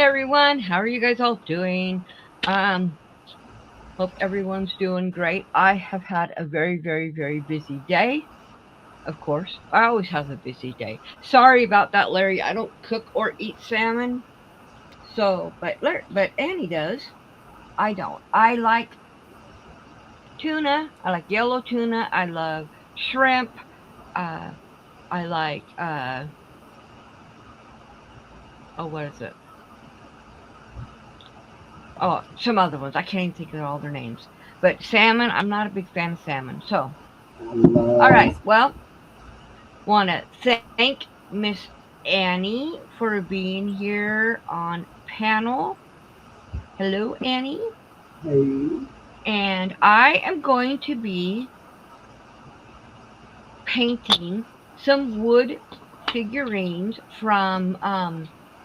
everyone. How are you guys all doing? Um, Hope everyone's doing great. I have had a very, very, very busy day. Of course, I always have a busy day. Sorry about that, Larry. I don't cook or eat salmon, but Annie does. I don't. I like tuna. I like yellow tuna. I love shrimp. Uh, I like what is it? Oh, some other ones. I can't even think of all their names. But salmon, I'm not a big fan of salmon. So, all right. Well, want to thank Miss Annie for being here on panel. Hello, Annie. Hey. And I am going to be painting some wood figurines from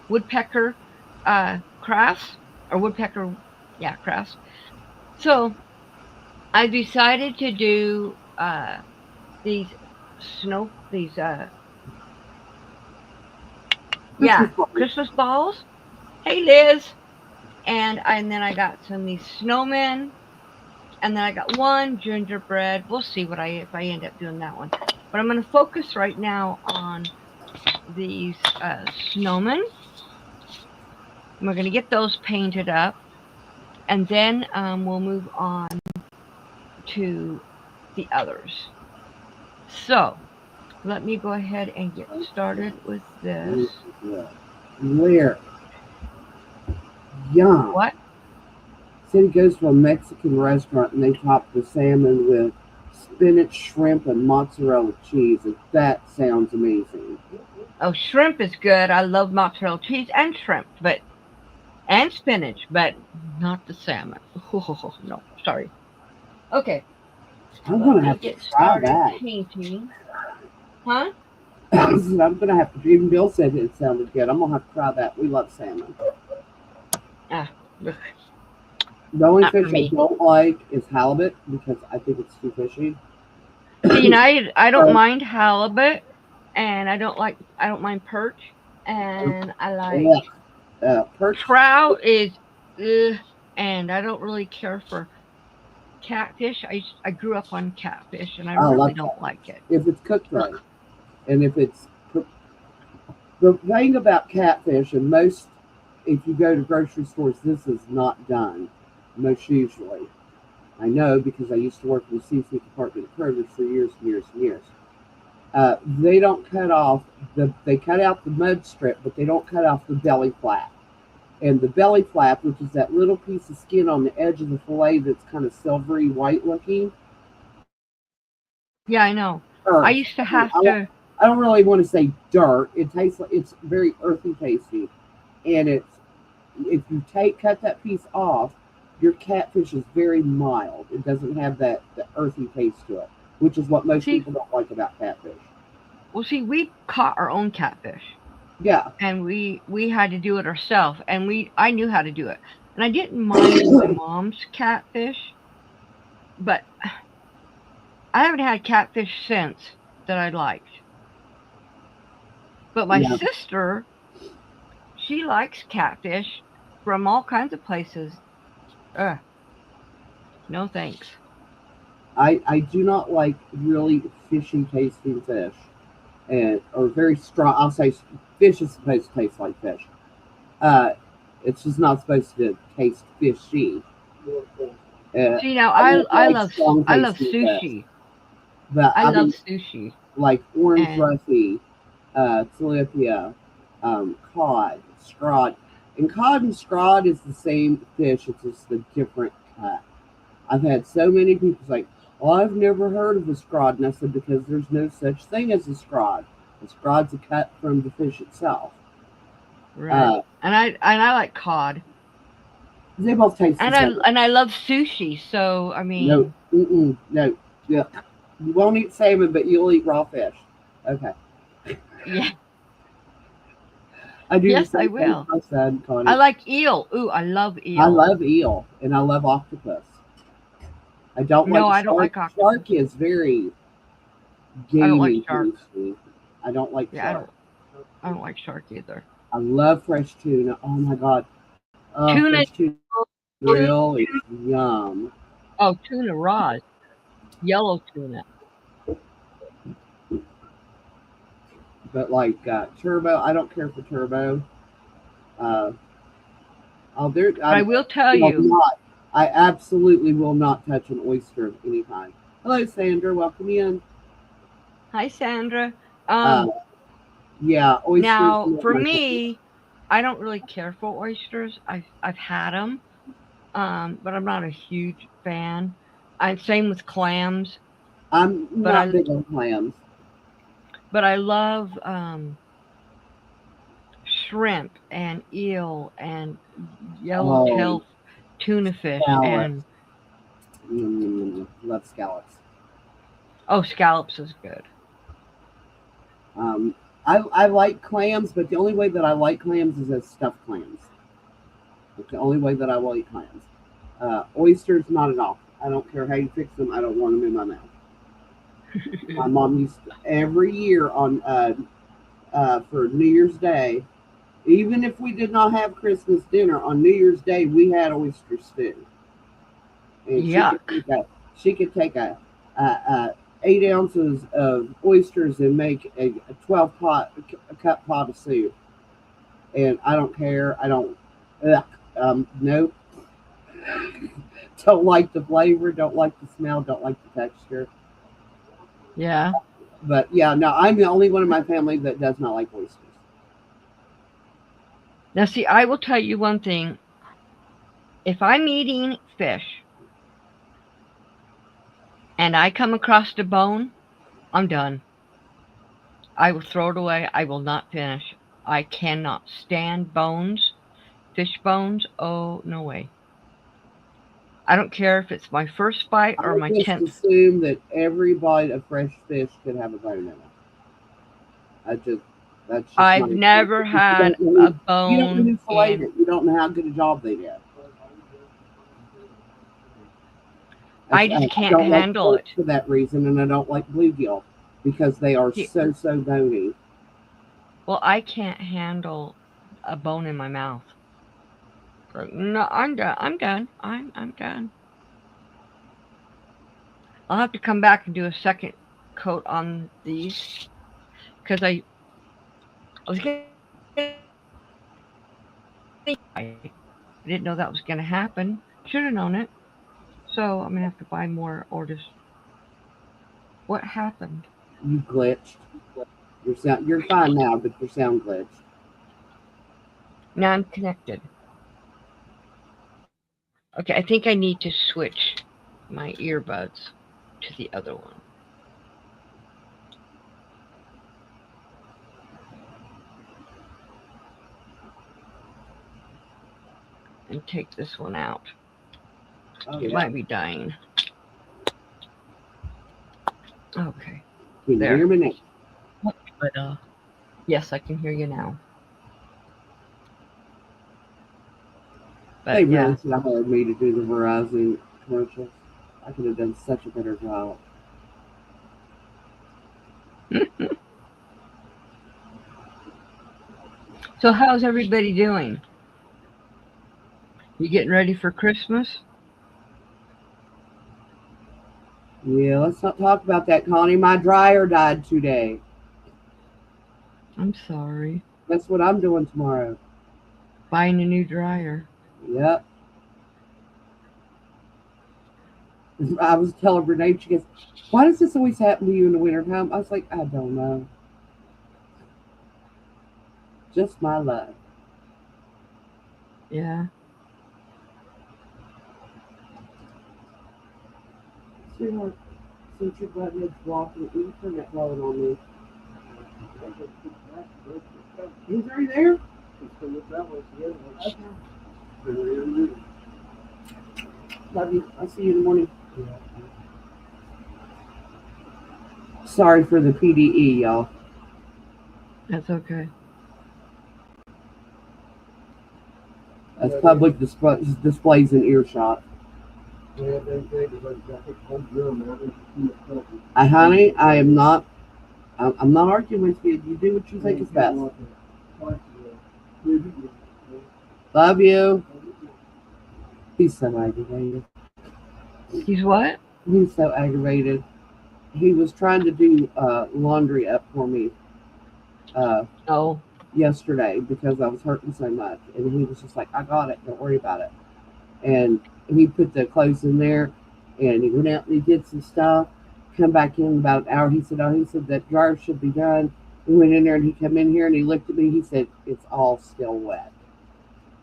Woodpecker Crafts or Woodpecker, yeah, Crafts. So I decided to do these these yeah, Christmas party. Christmas balls. Hey, Liz. And then I got some of these snowmen, and then I got one gingerbread. We'll see what I if I end up doing that one. But I'm going to focus right now on these snowmen. And we're going to get those painted up, and then we'll move on to the others. So let me go ahead and get started with this. Where? Yum. What? Said he goes to a Mexican restaurant and they top the salmon with spinach, shrimp, and mozzarella cheese. And that sounds amazing. Oh, shrimp is good. I love mozzarella cheese and shrimp, but and spinach, but not the salmon. No, sorry. Okay, I'm let gonna me have to get try started that. painting. Huh? I'm gonna have to. Even Bill said it sounded good. I'm gonna have to try that. We love salmon. Ah, The only not for fish I me. don't like is halibut because I think it's too fishy. See, and I don't So, mind halibut, and I don't mind perch, and I like perch. trout is, ugh, and I don't really care for catfish. I grew up on catfish, and I I really love don't like catfish it. if it's cooked Ugh. right, and if it's the thing about catfish, and most, if you go to grocery stores, this is not done. Most usually, I know because I used to work in the seafood department at Kroger's for years and years and years. They don't cut off they cut out the mud strip, but they don't cut off the belly flap. And the belly flap, which is that little piece of skin on the edge of the fillet that's kind of silvery white looking, Yeah, I know. I earth. used to have to. I don't really want to say dirt. It tastes like it's very earthy tasty, and it's if you cut that piece off, your catfish is very mild. It doesn't have that the earthy taste to it, which is what most See, people don't like about catfish. we caught our own catfish, Yeah, and we had to do it ourselves, and we I knew how to do it, and I didn't mind my mom's catfish, but I haven't had catfish since that I liked. But my yeah. sister, she likes catfish from all kinds of places. Ugh, no thanks. I do not like really fishy tasting fish, and or very strong. I'll say fish is supposed to taste like fish. Uh, it's just not supposed to taste fishy. See now, I don't like strong I love tasting fish, sushi. but I I love mean sushi, like orange and roughy, tilapia, cod, scrod. And cod and scrod is the same fish, it's just a different cut. I've had so many people say, "Oh, I've never heard of a scrod," and I said, "Because there's no such thing as a scrod. A scrod's a cut from the fish itself." right, Uh, and I like cod, they both taste the same. and I love sushi. So I No, mean, no, yeah. You won't eat salmon, but you'll eat raw fish. Okay. yeah, I do the yes, I same thing will. with my son, I Connie. like eel. Ooh, I love I eel. love eel and I love octopus. I don't No, like I don't shark. like octopus. Shark is very I don't like gamey shark. tasty. I don't like Yeah, shark. I don't like shark either. I love fresh tuna. Oh my god. Tuna, Fresh tuna tuna, grill is yum. oh, tuna raws, yellow tuna. But like turbo, I don't care for turbo. Uh, I will tell will you, not. I absolutely will not touch an oyster of any kind. Hello, Sandra. Welcome in. hi, Sandra. Uh, yeah, oysters. Now, Not for my thing. me, I don't really care for oysters. I've had them, but I'm not a huge fan. I'm same with clams, I'm but not big on clams. I love shrimp and eel and Oh, yellowtail tuna fish scallops. and Love scallops. oh, scallops is good. Um, I like clams, but the only way that I like clams is as stuffed clams. It's the only way that I will eat clams. Oysters, not at all. I don't care how you fix them. I don't want them in my mouth. My mom used to, every year on for New Year's Day, even if we did not have Christmas dinner on New Year's Day, we had oyster stew, and Yuck. she could take a 8 ounces of oysters and make a 12 cup pot of soup, and I don't care. I don't. Ugh, nope. Don't like the flavor. Don't like the smell. Don't like the texture. Yeah. But yeah, no, I'm the only one in my family that does not like oysters. Now, see, I will tell you one thing. If I'm eating fish and I come across the bone, I'm done. I will throw it away. I will not finish. I cannot stand bones, fish bones. Oh, no way. I don't care if it's my first bite or I my just 10th. assume that every bite of fresh fish could have a bone in it. That's just my I've opinion. never You had don't know a you don't know bone who filleted in. it. You don't know how good a job they did. I just I can't don't like handle pork it. for that reason, and I don't like bluegill because they are See, so bony. well, I can't handle a bone in my mouth. No, I'm done. I'm done. I'm done. I'll have to come back and do a second coat on these because I was gonna I didn't know that was gonna happen. Should have known it. So I'm gonna have to buy more or just what happened? You glitched. You're fine now, but your sound glitched. Now I'm connected. Okay, I think I need to switch my earbuds to the other one and take this one out. Oh It yeah. might be dying. Okay, Can you there. hear me now? But yes, I can hear you now. But They yeah, really should have hired me to do the Verizon commercials. I could have done such a better job. so how's everybody doing? You getting ready for Christmas? Yeah, let's not talk about that, Connie. My dryer died today. I'm sorry. That's what I'm doing tomorrow. Buying a new dryer. Yep. I was telling Renee, she goes, "Why does this always happen to you in the wintertime?" I was like, "I don't know. Just my luck." Yeah. Sweetheart, since your butthead's walking, will you turn that blowing on me? He's already there? Okay. Love you. I'll see you in the morning. Sorry for the PDE, y'all. That's okay. That's public displays in earshot. Honey, I am not. I'm not arguing with you. You do what you think is best. Love you. He's so aggravated. He's what? He's so aggravated. He was trying to do laundry up for me Oh, yesterday because I was hurting so much. And he was just like, I got it. Don't worry about it. And he put the clothes in there and he went out and he did some stuff. Come back in about an hour. He said, that dryer should be done. He went in there and he came in here and he looked at me. He said, it's all still wet.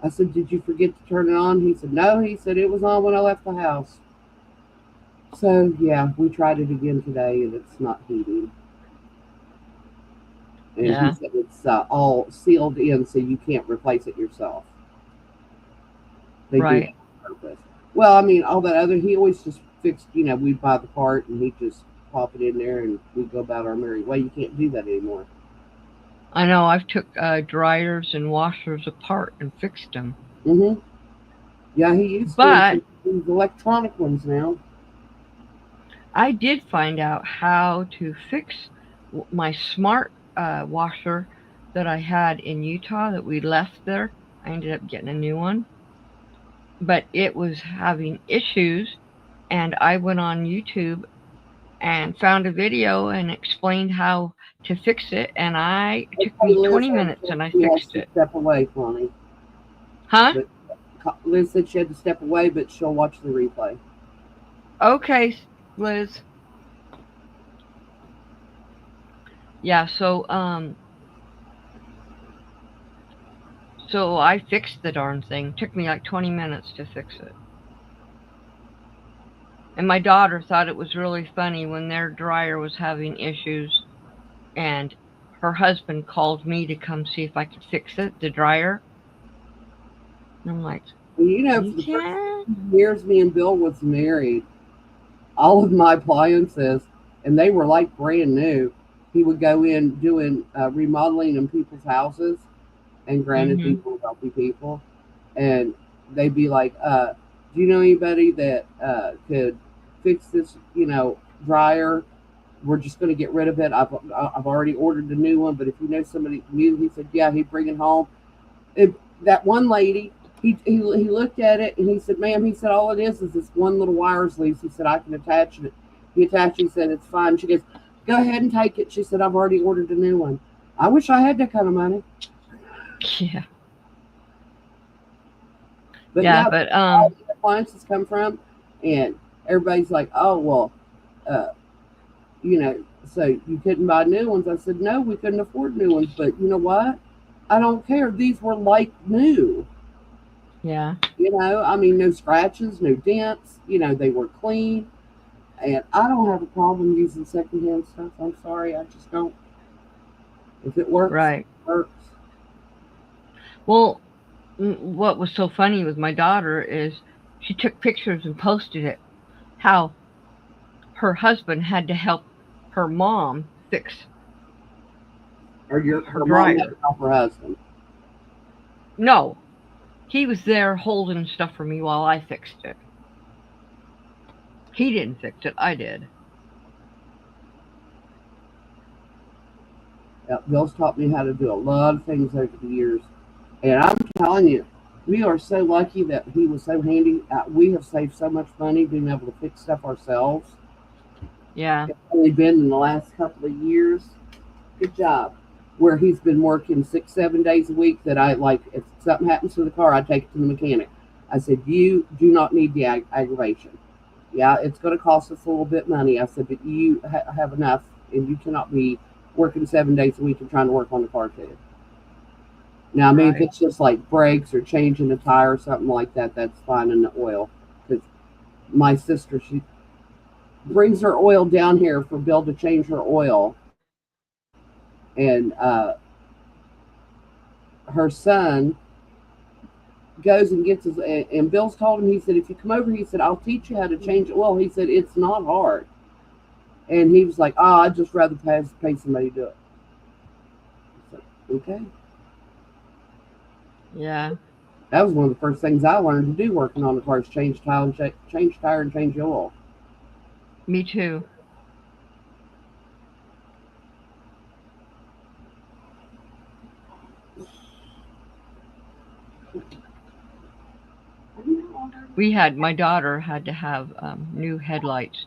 I said, did you forget to turn it on? He said, no. He said, it was on when I left the house. So, yeah, we tried it again today and it's not heating. And yeah. he said it's all sealed in so you can't replace it yourself. They do Right. that on purpose. Well, I mean, all that other, he always just fixed, we'd buy the part and he'd just pop it in there and we'd go about our merry way. You can't do that anymore. I know. I've took dryers and washers apart and fixed them. Mm-hmm. Yeah, he used to. But These electronic ones now. I did find out how to fix my smart washer that I had in Utah that we left there. I ended up getting a new one, but it was having issues, and I went on YouTube and found a video and explained how to fix it, and it took Okay, me Liz 20 had minutes said and I she has fixed to it. step away, Connie. Huh? But Liz said she had to step away, but she'll watch the replay. Okay, Liz. Yeah, so I fixed the darn thing. Took me like 20 minutes to fix it. And my daughter thought it was really funny when their dryer was having issues and her husband called me to come see if I could fix it, the dryer. And I'm like, And you for the first can't? years me and Bill was married, all of my appliances, and they were like brand new. He would go in doing remodeling in people's houses, and granted, these Mm-hmm. were wealthy people, and they'd be like, "Do you know anybody that could fix this? Dryer? We're just going to get rid of it. I've already ordered a new one, but if you know somebody new," he said, "Yeah, he'd bring it home." That one lady, he looked at it and he said, "Ma'am," he said, "all it is this one little wires loose." He said, "I can attach it." He attached it. He said, "It's fine." She goes, "Go ahead and take it." She said, "I've already ordered a new one." I wish I had that kind of money. Yeah. But Yeah, yeah, but all the appliances come from, and everybody's like, "Oh well, uh, so you couldn't buy new ones." I said, "No, we couldn't afford new ones, but you know what? I don't care. These were like new. yeah. I mean, no scratches, no dents. They were clean, and I don't have a problem using secondhand stuff. I'm sorry, I just don't. If it works, Right. it works." Well, what was so funny with my daughter is she took pictures and posted it. How her husband had to help her mom fix Or her her mom had dryer. to help her husband. No, he was there holding stuff for me while I fixed it. He didn't fix it, I did. Bill's taught me how to do a lot of things over the years. And I'm telling you, we are so lucky that he was so handy. We have saved so much money being able to fix stuff ourselves. Yeah. It's only been in the last couple of years. Good job. Where he's been working 6, 7 days a week. That I like, if something happens to the car, I take it to the mechanic. I said, "You do not need the aggravation. Yeah, it's going to cost us a little bit money." I said, "But you have enough, and you cannot be working 7 days a week and trying to work on the car too." Now, I mean, if Right. it's just like brakes or changing a tire or something like that, that's fine in the oil. Because my sister, she brings her oil down here for Bill to change her oil, and her son goes and gets his. And Bill's told him, he said, "If you come over," he said, "I'll teach you how to change oil." He said, "It's not hard." And he was like, "Oh, I'd just rather pay somebody to do it." I said, "Okay." Yeah. That was one of the first things I learned to do working on the cars: change tire and change oil. Me too. my daughter had to have new headlights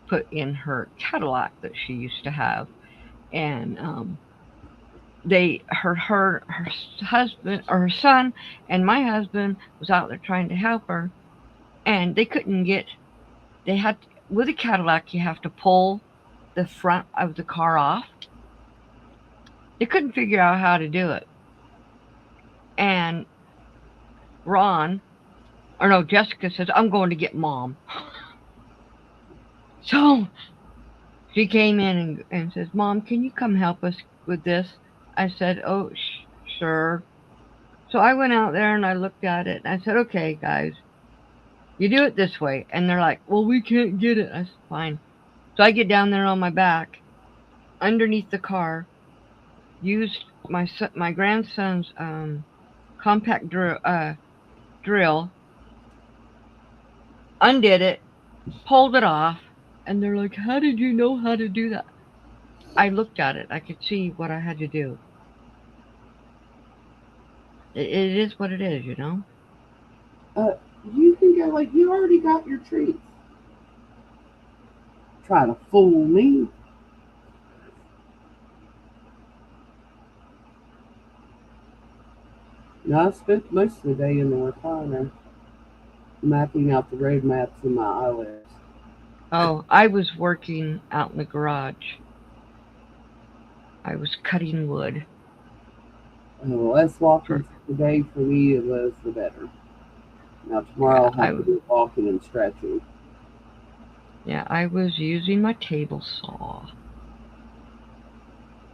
put in her Cadillac that she used to have, and her husband or her son and my husband was out there trying to help her, and they couldn't get. They had with a Cadillac, you have to pull the front of the car off. They couldn't figure out how to do it, and Ron, or no, Jessica says, "I'm going to get Mom." So she came in and says, "Mom, can you come help us with this?" I said, "Oh, sure." So I went out there and I looked at it and I said, "Okay, guys, you do it this way." And they're like, "Well, we can't get it." I said, "Fine." So I get down there on my back, underneath the car, used my grandson's compact drill, undid it, pulled it off, and they're like, "How did you know how to do that?" I looked at it. I could see what I had to do. It is what it is, you know? You can go like you already got your treats. Try to fool me. Now, I spent most of the day in the recliner mapping out the road maps in my eyelids. Oh, I was working out in the garage. I was cutting wood. The less walking For, today for me, the better. Now, tomorrow I'll yeah, have to do walking and stretching. I was using my table saw.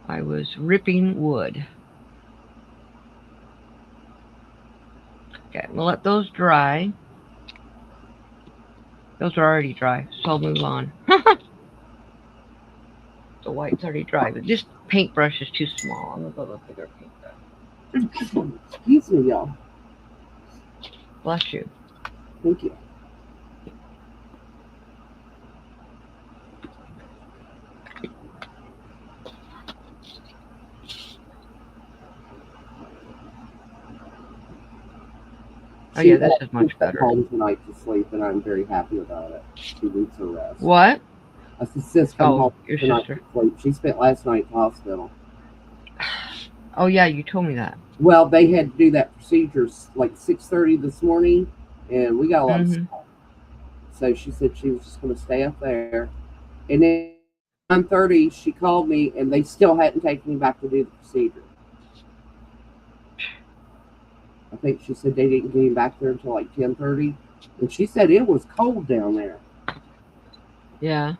I was ripping wood. Okay, we'll let those dry. Those are already dry, so I'll move on. The white's already dry, but this paintbrush is too small. I'm gonna go with a bigger paintbrush. Excuse me, y'all. Bless you. Thank you. Oh yeah, this is much better. Home tonight to sleep, and I'm very happy about it. She needs her rest. What? I said, "Sis, come home Your tonight sister. to sleep." She spent last night at the hospital. Oh yeah, you told me that. Well, they had to do that procedure like 6:30 this morning, and we got a lot of Mm-hmm. stuff. So she said she was just going to stay up there. And then 9:30, she called me, and they still hadn't taken me back to do the procedure. I think she said they didn't get him back there until like 10:30, and she said it was cold down there. Yeah.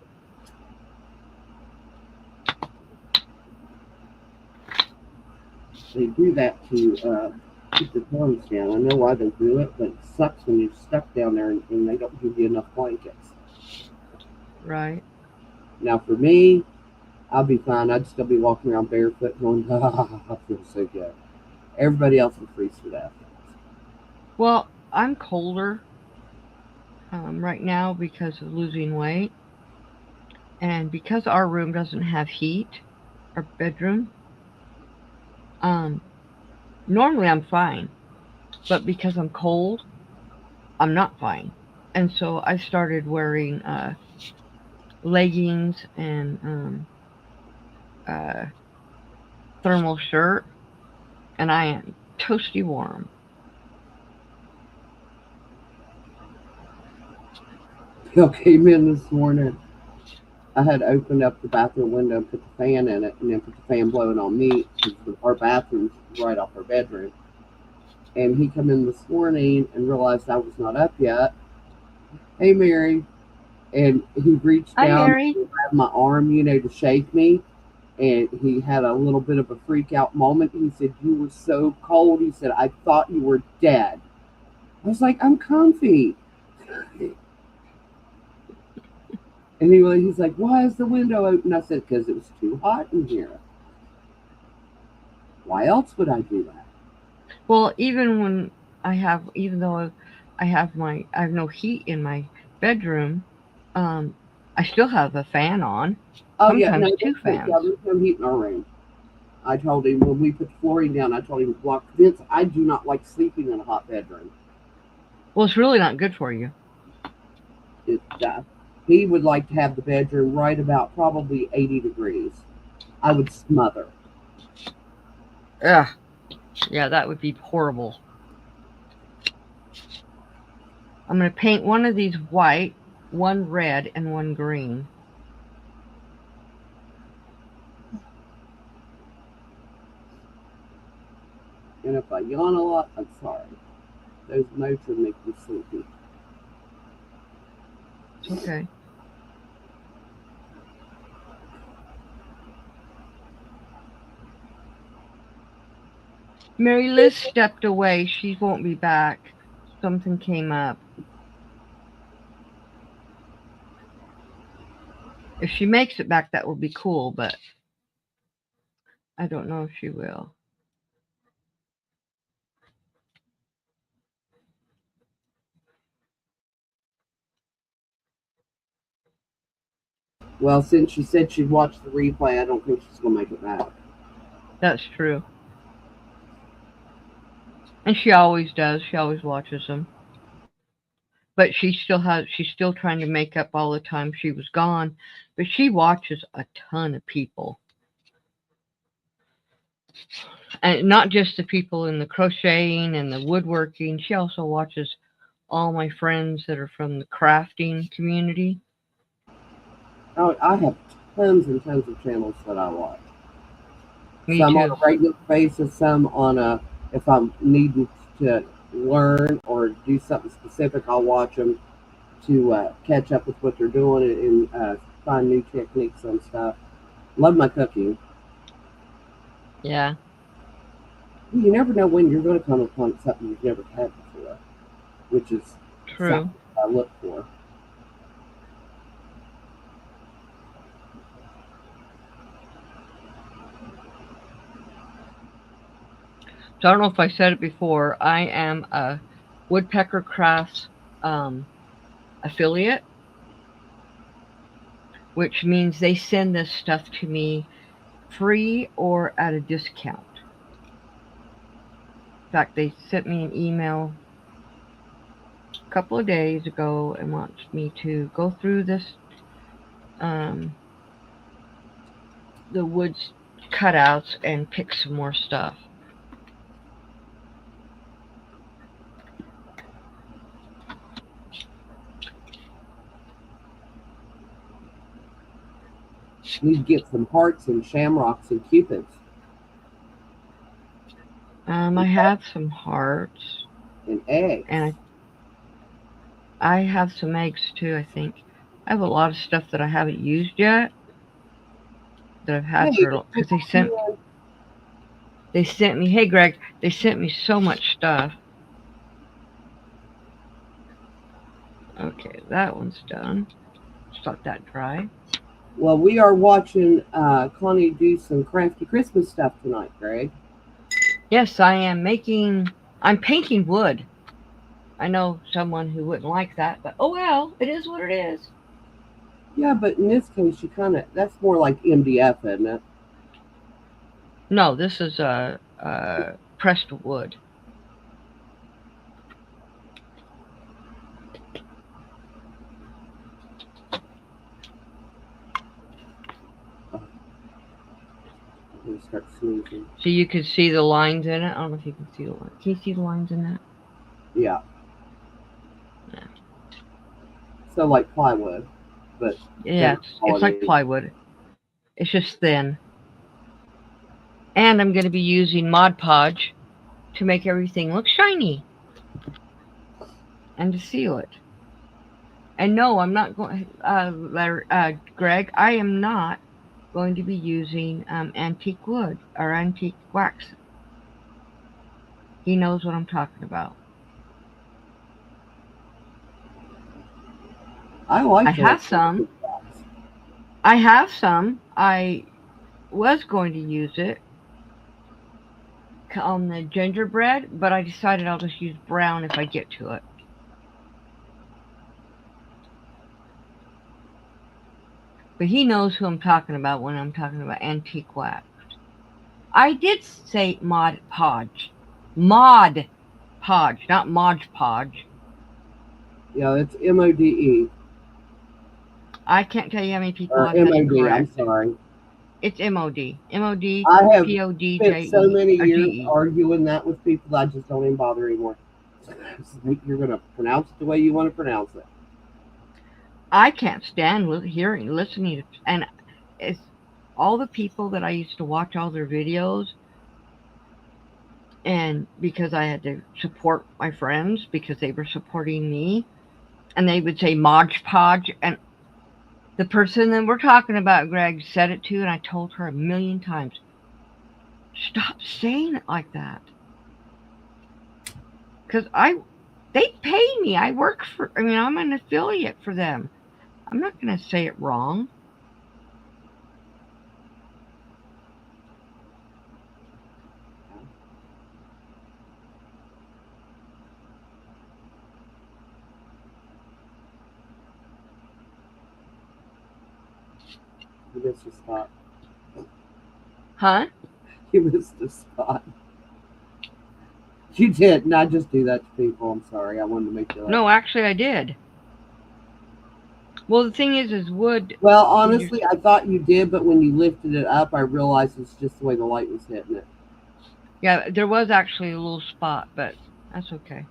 They do that to keep the storms down. I know why they do it, but it sucks when you're stuck down there and they don't give you enough blankets. Right. Now, for me, I'll be fine. I'd still be walking around barefoot going, I feel so good. Everybody else will freeze to death. Well, I'm colder right now because of losing weight, and because our room doesn't have heat, our bedroom. Um, Normally I'm fine, but because I'm cold, I'm not fine, and so I started wearing leggings and uh, thermal shirt, and I am toasty warm. Bill came in this morning. I had opened up the bathroom window and put the fan in it, and then put the fan blowing on me because our bathroom's right off our bedroom. And he come in this morning and realized I was not up yet. "Hey, Mary." And he reached Hi, down Mary. and grabbed my arm, to shake me. And he had a little bit of a freak out moment. He said, "You were so cold." He said, "I thought you were dead." I was like, "I'm comfy." And he's like, "Why is the window open?" I said, "Because it was too hot in here. Why else would I do that?" Well, even though I have no heat in my bedroom, um, I still have a fan on. Oh, yeah. Sometimes No, two fans. there's no heat in our room. I told him when we put the flooring down, I told him, "Well, Vince, I do not like sleeping in a hot bedroom." Well, it's really not good for you. It, he would like to have the bedroom right about probably 80 degrees. I would smother. Ugh. Yeah, that would be horrible. I'm going to paint one of these white, one red, and one green. And if I yawn a lot, I'm sorry. Those notes would make me sleepy. Okay. Mary Liz stepped away. She won't be back. Something came up. If she makes it back, that would be cool, but I don't know if she will. Well, since she said she'd watch the replay, I don't think she's going to make it back. That's true. And she always does. She always watches them. But she's still trying to make up all the time she was gone. But she watches a ton of people. And not just the people in the crocheting and the woodworking. She also watches all my friends that are from the crafting community. Oh, I have tons and tons of channels that I watch. Me some too. on a regular basis, some on a, if I'm needing to learn or do something specific, I'll watch them to catch up with what they're doing and find new techniques on stuff. Love my cooking. Yeah. You never know when you're going to come upon something you've never had before, which is True. something I look for. So I don't know if I said it before. I am a Woodpecker Crafts affiliate, which means they send this stuff to me free or at a discount. In fact, they sent me an email a couple of days ago and wants me to go through this, the woods cutouts and pick some more stuff. Need to get some hearts and shamrocks and cupids. I have some hearts and eggs. And I have some eggs too, I think. I have a lot of stuff that I haven't used yet that I've had for, because they sent me, hey Greg, they sent me so much stuff. Okay, that one's done. Just let that dry. Well, we are watching Connie do some crafty Christmas stuff tonight, Greg. Yes, I am I'm painting wood. I know someone who wouldn't like that, but oh well, it is what it is. Yeah, but in this case, that's more like MDF, isn't it? No, this is pressed wood. Start sneezing. So you can see the lines in it. I don't know if you can see the lines. Can you see the lines in that? Yeah. So like plywood, but yeah, it's like plywood. It's just thin. And I'm going to be using Mod Podge to make everything look shiny and to seal it. And no, I'm not going. Greg, I am not going to be using antique wood or antique wax. He knows what I'm talking about. I have some. I have some. I was going to use it on the gingerbread, but I decided I'll just use brown if I get to it. But he knows who I'm talking about when I'm talking about antique wax. I did say Mod Podge. Mod Podge, not Mod Podge. Yeah, it's MODE I can't tell you how many people or have that MOD. I'm incorrect. sorry. It's MOD. MOD, I have spent so PODJE, many or years GE. arguing that with people. I just don't even bother anymore. You're gonna pronounce it the way you want to pronounce it. I can't stand listening to, and it's all the people that I used to watch all their videos, and because I had to support my friends because they were supporting me, and they would say Mod Podge, and the person that we're talking about, Greg, said it too, and I told her a million times, stop saying it like that, because they pay me. I work for. I mean, I'm an affiliate for them. I'm not going to say it wrong. You missed a spot. Huh? You missed a spot. You did, and I just do that to people. I'm sorry. I wanted to make you laugh. No, actually, I did. Well, the thing is wood. Well, honestly, I thought you did, but when you lifted it up, I realized it's just the way the light was hitting it. Yeah, there was actually a little spot, but that's okay.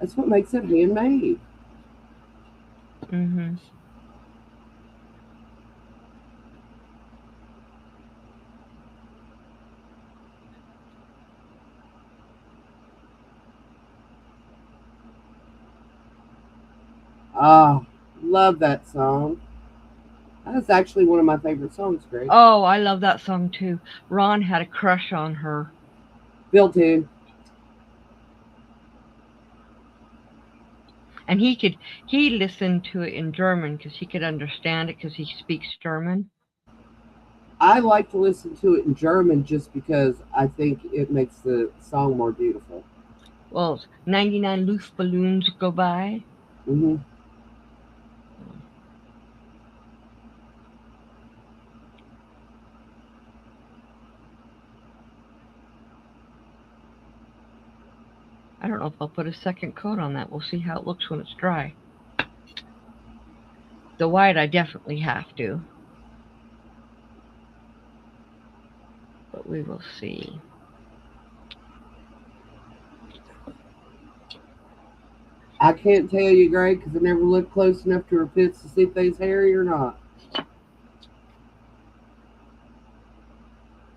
That's what makes it handmade. Mm-hmm. Ah, love that song. That's actually one of my favorite songs, Greg. Oh, I love that song too. Ron had a crush on her. Built in. And he listened to it in German because he could understand it because he speaks German. I like to listen to it in German just because I think it makes the song more beautiful. Well, 99 Luftballons go by. Mm-hmm. I don't know if I'll put a second coat on that. We'll see how it looks when it's dry. The white I definitely have to. But we will see. I can't tell you, Greg, because I never looked close enough to her pits to see if they's hairy or not.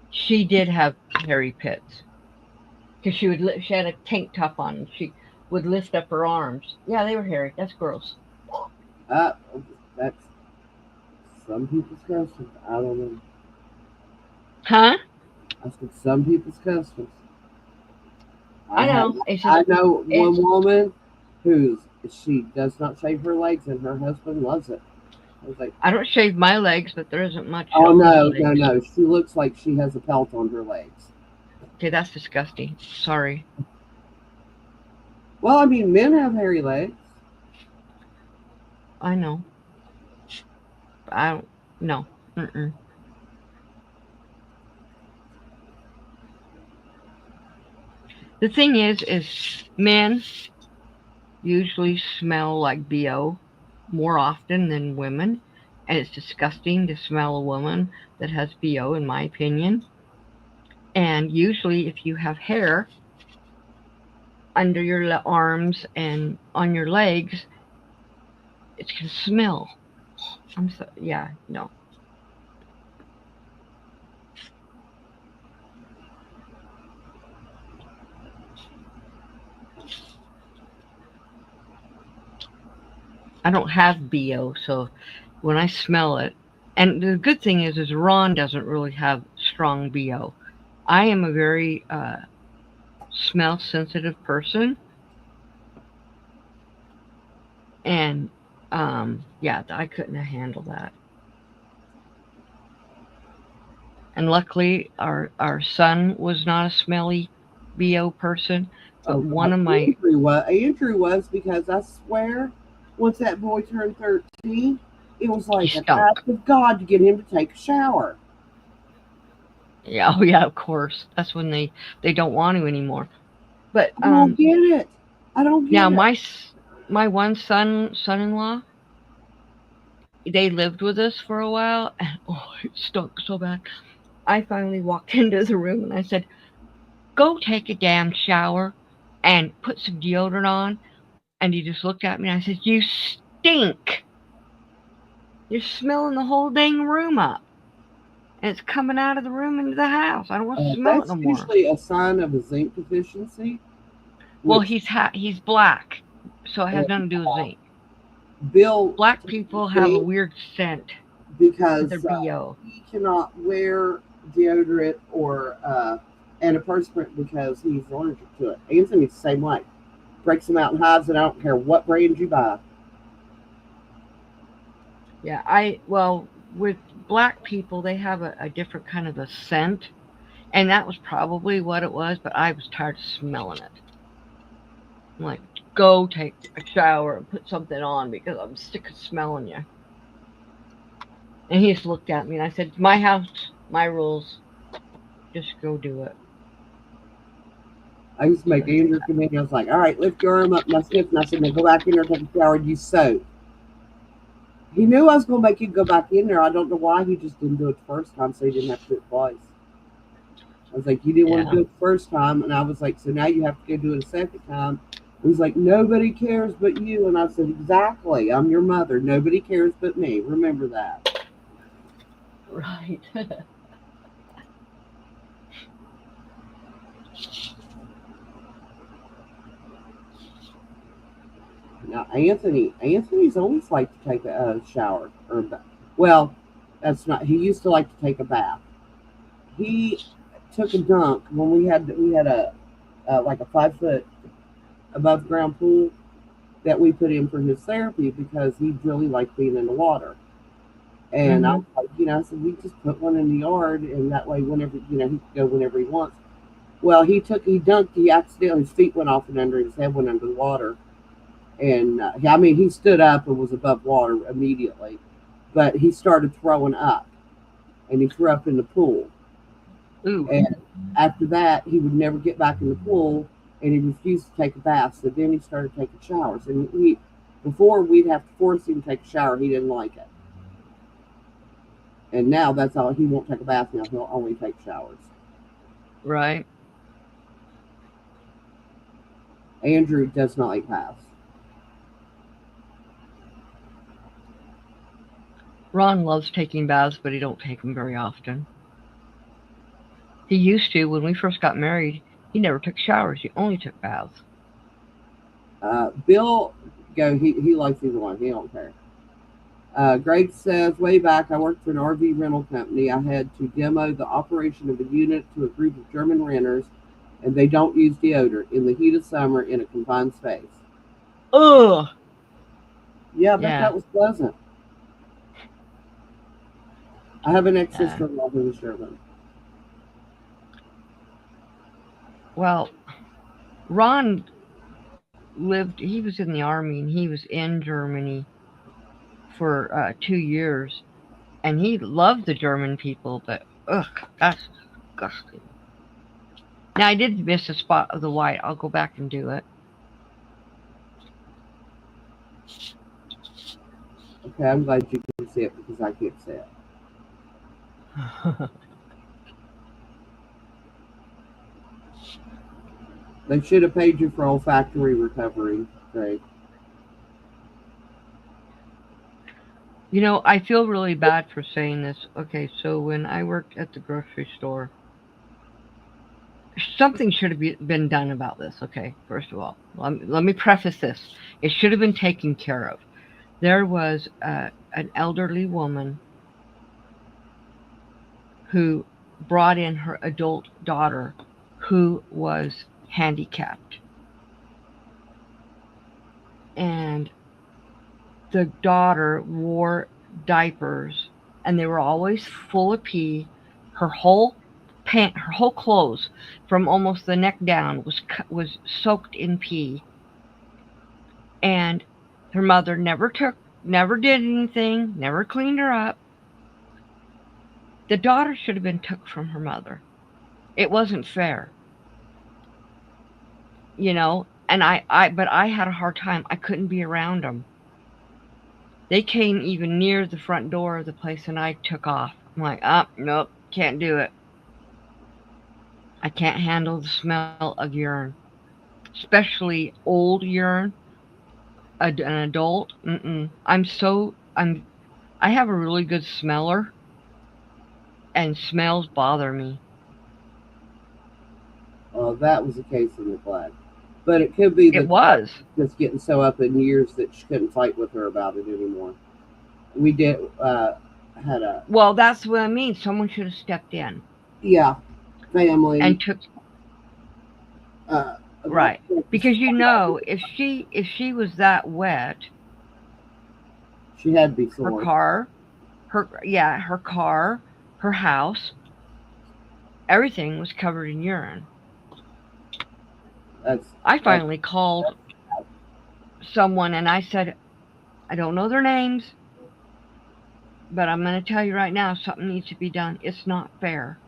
She did have hairy pits because she had a tank top on and she would lift up her arms. Yeah, they were hairy. That's gross. That's some people's customs. I don't know. Huh? I said some people's customs. I know. I know one woman she does not shave her legs, and her husband loves it. I was like, I don't shave my legs, but there isn't much. oh on my no, legs. no! She looks like she has a pelt on her legs. Okay, that's disgusting. Sorry. Well, I mean, men have hairy legs. I know. I don't. No. Mm-mm. The thing is men usually smell like BO more often than women, and it's disgusting to smell a woman that has BO, in my opinion. And usually, if you have hair under your arms and on your legs, it can smell. Yeah, no. I don't have BO, so when I smell it, and the good thing is Ron doesn't really have strong BO. I am a very smell sensitive person, and yeah, I couldn't have handled that. And luckily, our son was not a smelly BO person, but one of my Andrew was because I swear, once that boy turned 13, it was like an act of God to get him to take a shower. Yeah, oh yeah, of course. That's when they don't want to anymore. But I don't get it. I don't get Now it. my one son-in-law, they lived with us for a while, and oh, it stunk so bad. I finally walked into the room and I said, "Go take a damn shower and put some deodorant on." And he just looked at me and I said, "You stink. You're smelling the whole dang room up. And it's coming out of the room into the house. I don't want to smell it That's no more." usually a sign of a zinc deficiency, Well, which he's black, so it has uh, nothing to do with zinc. Bill Black took people have a zinc weird scent with their because BO. he cannot wear deodorant or antiperspirant because he's allergic to it. Anthony's the same way. Breaks them out and hides it. I don't care what brand you buy. Yeah, well, with black people, they have a different kind of a scent, and that was probably what it was, but I was tired of smelling it. I'm like, go take a shower and put something on because I'm sick of smelling you. And he just looked at me and I said, "My house, my rules. Just go do it." I used to So make Andrew come in. I was like, all right, lift your arm up. And I sniffed. And I said, now go back in there, take a shower, and you soak. He knew I was going to make you go back in there. I don't know why he just didn't do it the first time, so he didn't have to do it twice. I was like, you didn't want yeah. to do it the first time. And I was like, so now you have to go do it a second time. He's like, nobody cares but you. And I said, exactly. I'm your mother. Nobody cares but me. Remember that. Right. Now, Anthony's always liked to take a shower. Well, that's not, he used to like to take a bath. He took a dunk when we had a like a 5 foot above ground pool that we put in for his therapy because he really liked being in the water. And I hmm was like, I said, we just put one in the yard, and that way, whenever, he can go whenever he wants. Well, he dunked, he accidentally, his feet went off and under, his head went under the water. And I mean, he stood up and was above water immediately, but he started throwing up, and he threw up in the pool. Ooh. And after that, he would never get back in the pool, and he refused to take a bath. So then he started taking showers, and before we'd have to force him to take a shower, he didn't like it. And now that's all, he won't take a bath now. He'll only take showers. Right. Andrew does not like baths. Ron loves taking baths, but he don't take them very often. He used to when we first got married. He never took showers. He only took baths. Bill, he likes either one. He don't care. Greg says, way back, I worked for an RV rental company. I had to demo the operation of a unit to a group of German renters, and they don't use deodorant in the heat of summer in a confined space. Ugh. Yeah, I bet Yeah. that was pleasant. I have an ex Yeah. sister in law who was German. Well, Ron lived. He was in the army and he was in Germany for 2 years, and he loved the German people. But ugh, that's disgusting. Now I did miss a spot of the white. I'll go back and do it. Okay, I'm glad you can see it because I can't see it. They should have paid you for olfactory recovery, Greg. I feel really bad for saying this. Okay, so when I worked at the grocery store, something should have been done about this. Okay, first of all, let me preface this. It should have been taken care of. There was an elderly woman who brought in her adult daughter who was handicapped. And the daughter wore diapers and they were always full of pee. Her whole her whole clothes from almost the neck down was soaked in pee. And her mother never did anything, never cleaned her up. The daughter should have been took from her mother. It wasn't fair. You know, And but I had a hard time. I couldn't be around them. They came even near the front door of the place, and I took off. I'm like, nope, can't do it. I can't handle the smell of urine, especially old urine. An adult. Mm-mm. I have a really good smeller, and smells bother me. That was a case of neglect. But it could be It that was. just getting so up in years that she couldn't fight with her about it anymore. We did had a Well, that's what I mean. Someone should have stepped in yeah family and took uh, right, because if she was that wet, she had to be her sore. car, her car, her house, everything was covered in urine. That's I that's finally called someone and I said, I don't know their names, but I'm going to tell you right now, something needs to be done. It's not fair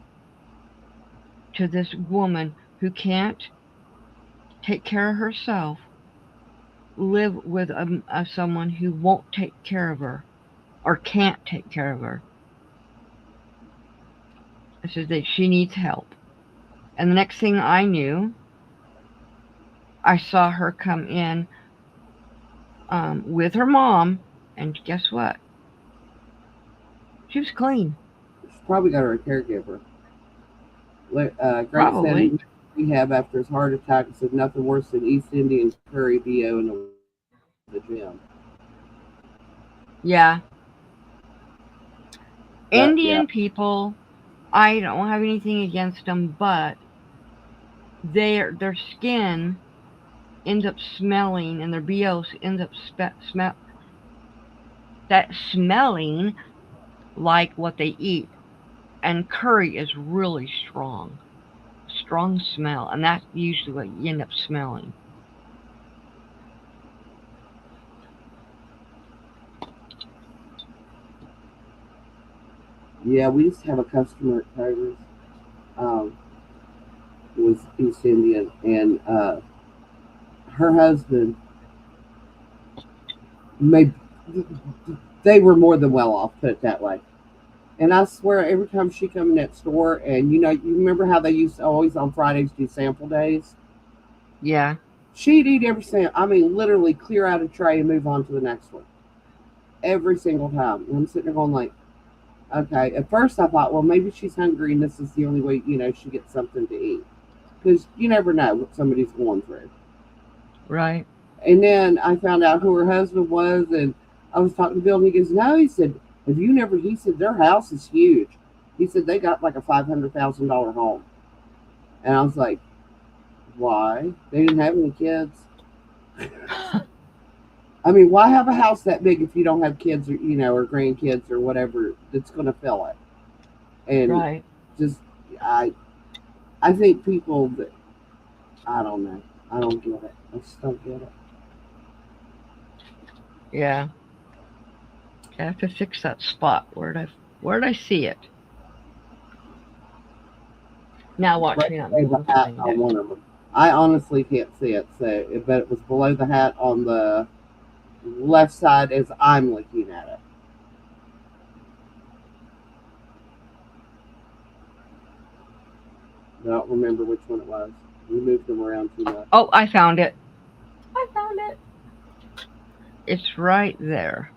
to this woman who can't take care of herself, live with someone who won't take care of her or can't take care of her. I said that she needs help. And the next thing I knew, I saw her come in with her mom, and guess what? She was clean. she probably got her a caregiver. Great said Probably. he rehab after his heart attack and said nothing worse than East Indian curry bo in the gym. Yeah. But yeah, Indian people, I don't have anything against them, but their skin ends up smelling, and their BO ends up smelling like what they eat. And curry is really strong smell, and that's usually what you end up smelling. yeah, we used to have a customer at Kroger's. Um, was East Indian, and her husband made. They were more than well off, put it that way. And I swear, every time she come in that store, and you remember how they used to always on Fridays do sample days. Yeah. She'd eat every sample. I mean, literally clear out a tray and move on to the next one every single time. And I'm sitting there going like, okay. At first, I thought, well, maybe she's hungry, and this is the only way she gets something to eat, because you never know what somebody's going through. Right. And then I found out who her husband was, and I was talking to Bill, and he goes, "No," he said, "Have you never?" He said, "Their house is huge." He said they got like a $500,000 home, and I was like, "Why? They didn't have any kids." I mean, why have a house that big if you don't have kids or grandkids or whatever that's going to fill it? And Right. just I I think people that I don't know. I don't get it. I just don't get it. Yeah. I have to fix that spot. Where'd I see it? Now watch Right me not be below able the to hat find on it. one of them. I honestly can't see it, but it was below the hat on the left side as I'm looking at it. I don't remember which one it was. We moved them around too much. Oh, I found it. I found it. It's right there.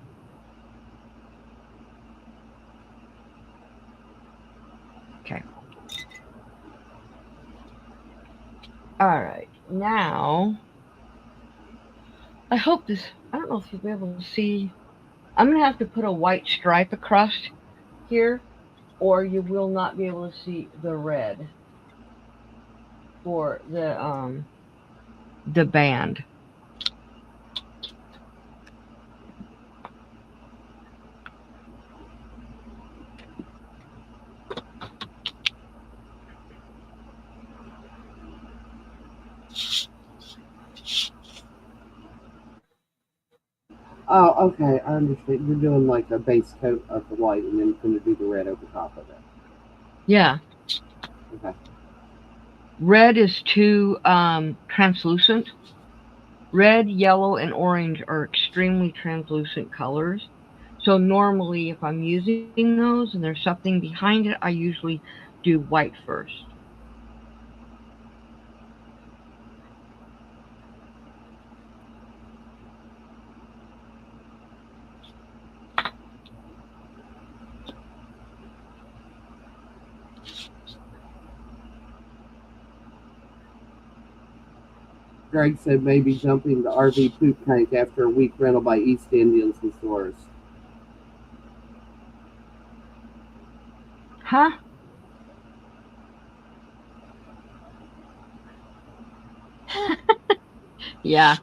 Okay. All right. Now, I hope this. I don't know if you'll be able to see. I'm gonna have to put a white stripe across here, or you will not be able to see the red for the band. Oh, okay. I understand. You're doing like a base coat of the white and then going to do the red over top of it. Yeah. Okay. Red is too translucent. Red, yellow, and orange are extremely translucent colors. So normally, if I'm using those and there's something behind it, I usually do white first. Greg said maybe jumping the RV poop tank after a week rental by East Indians was the worst. Huh? Yeah,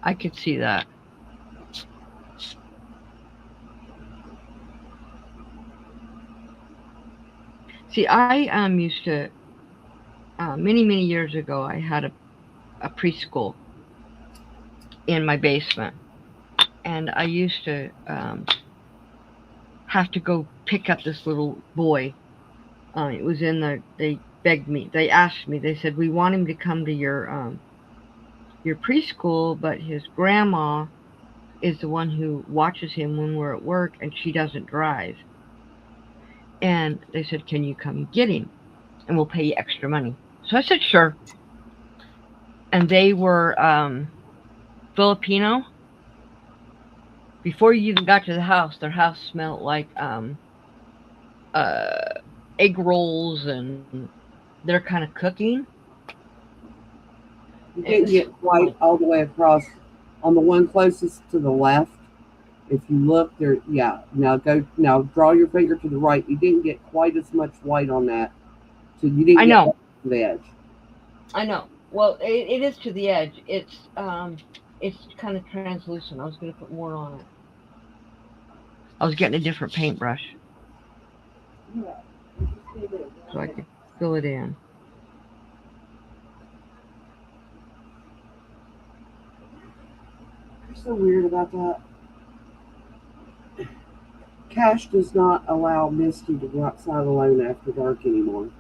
I could see that. See, I used to many years ago. I had a preschool in my basement, and I used to have to go pick up this little boy. It was in the. They begged me. They asked me. They said we want him to come to your preschool, but his grandma is the one who watches him when we're at work, and she doesn't drive. And they said, "Can you come get him? And we'll pay you extra money." So I said, "Sure." And they were Filipino. Before you even got to the house, their house smelled like uh, egg rolls and their kind of cooking. You didn't get quite all the way across. On the one closest to the left, if you look there, yeah. Now draw your finger to the right. You didn't get quite as much white on that. So you didn't I get know. to the edge. I know. Well, it is to the edge. It's kind of translucent. I was going to put more on it. I was getting a different paintbrush so I could fill it in. They're so weird about that. Cash does not allow Misty to go outside alone after dark anymore.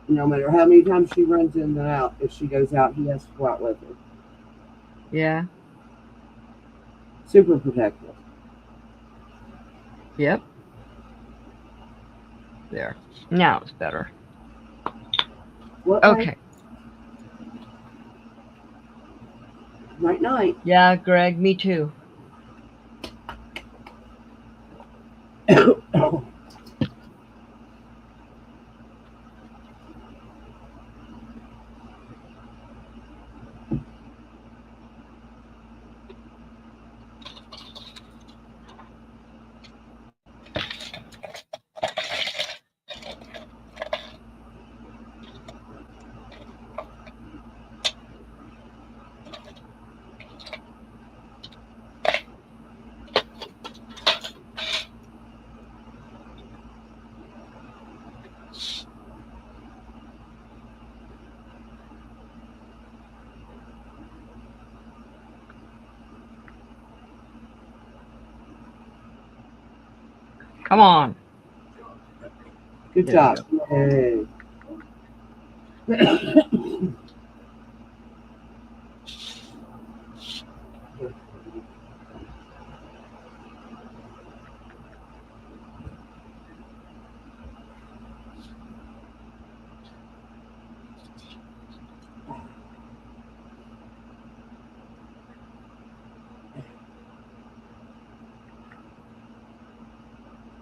No matter how many times she runs in and out, if she goes out, he has to go out with her. Yeah. Super protective. Yep. There. Now it's better. What Okay. Night night. Yeah, Greg, me too. Come on. Good There job. we Hey.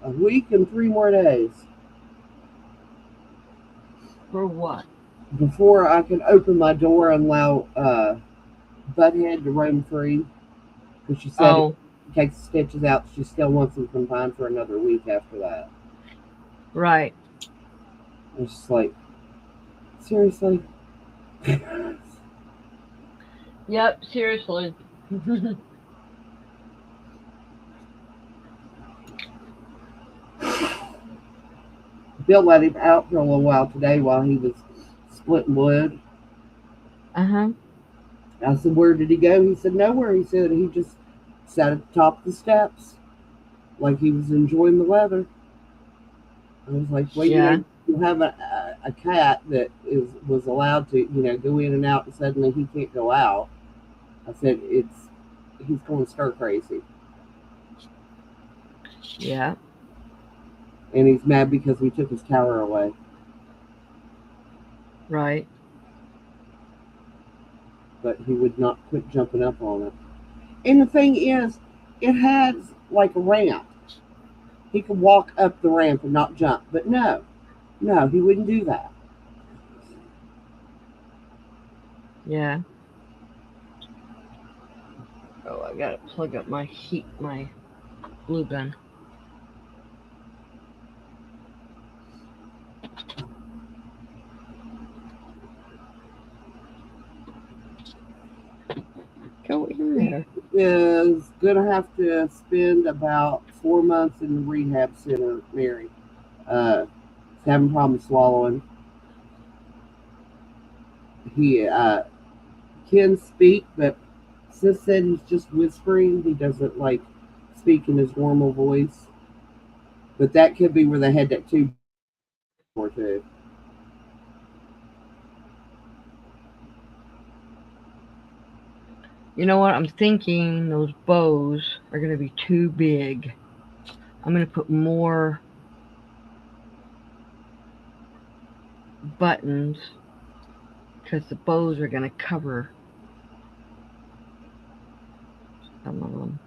A week and 3 more days For what? before I can open my door and allow Butthead to roam free. Because she said Oh, if she takes the stitches out, she still wants them confined for another week after that. right. It's just like, seriously? Yep, seriously. Bill let him out for a little while today while he was splitting wood. Uh-huh. I said, where did he go? He said, nowhere. He said he just sat at the top of the steps like he was enjoying the weather. I was like, wait, Yeah. you have a cat that was allowed to, go in and out, and suddenly he can't go out. I said, he's going stir crazy. Yeah. And he's mad because we took his tower away. Right. But he would not quit jumping up on it. And the thing is, it has like a ramp. He could walk up the ramp and not jump. But no, he wouldn't do that. Yeah. Oh, I gotta plug up my glue gun. Go in there. Is going to have to spend about 4 months in the rehab center, Mary. He's having problems swallowing. He can speak, but Sis said he's just whispering. He doesn't like speak in his normal voice. But that could be where they had that tube or two. You know what? I'm thinking those bows are going to be too big. I'm going to put more buttons because the bows are going to cover some of them.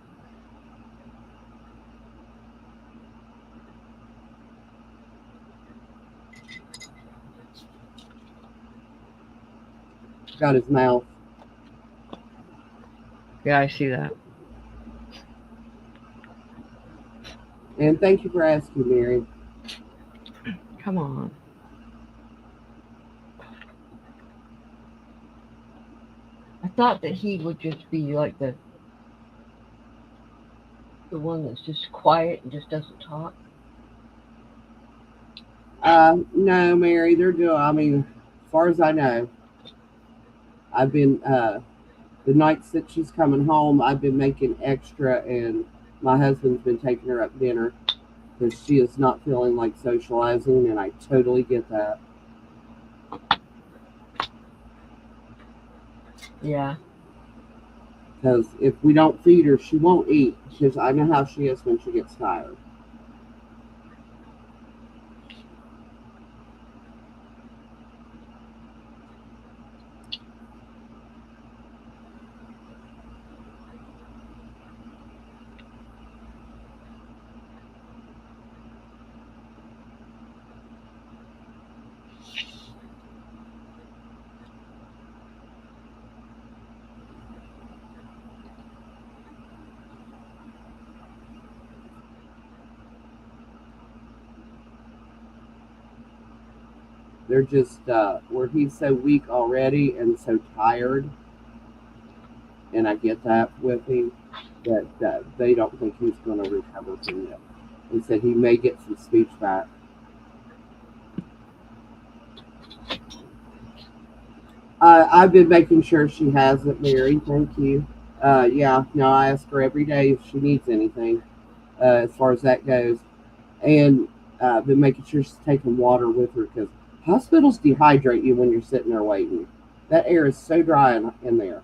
Got his mouth. Yeah, I see that. And thank you for asking, Mary. Come on. I thought that he would just be like the one that's just quiet and just doesn't talk. No, Mary, they're doing, as far as I know, I've been, the nights that she's coming home, I've been making extra, and my husband's been taking her up dinner because she is not feeling like socializing, and I totally get that. Yeah. Because if we don't feed her, she won't eat, because I know how she is when she gets tired. They're just where he's so weak already and so tired, and I get that with him, that they don't think he's going to recover from it. They said he may get some speech back. I've been making sure she has it, Mary. Thank you. Yeah, no, I ask her every day if she needs anything as far as that goes. And been making sure she's taking water with her because hospitals dehydrate you when you're sitting there waiting. That air is so dry in there.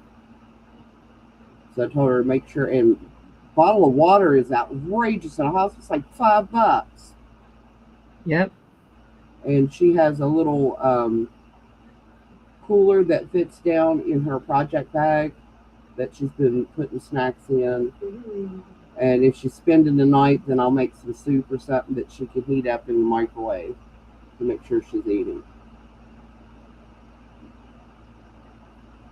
So I told her to make sure. And bottle of water is outrageous in a hospital. It's like $5. Yep. And she has a little cooler that fits down in her project bag that she's been putting snacks in. And if she's spending the night, then I'll make some soup or something that she can heat up in the microwave to make sure she's eating.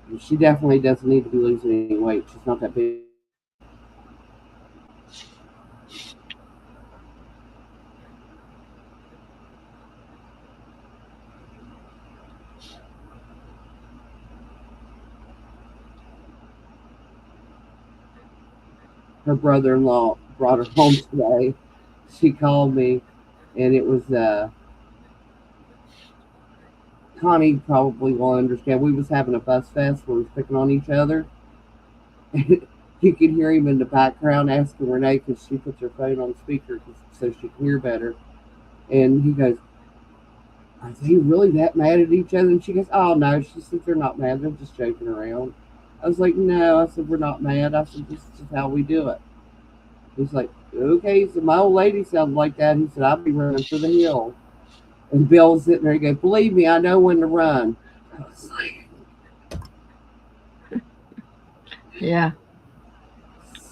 And she definitely doesn't need to be losing any weight. She's not that big. Her brother-in-law brought her home today. She called me, and it was Connie probably will understand. We was having a bus fest where we was picking on each other. You could hear him in the background asking Renee because she puts her phone on speaker so she can hear better. And he goes, are they really that mad at each other? And she goes, oh no. She said, they're not mad. They're just joking around. I was like, no. I said, we're not mad. I said, this is just how we do it. He's like, okay. So my old lady sounded like that. He said, I'll be running for the hill. And Bill's sitting there. He goes, believe me, I know when to run. I was like, Yeah.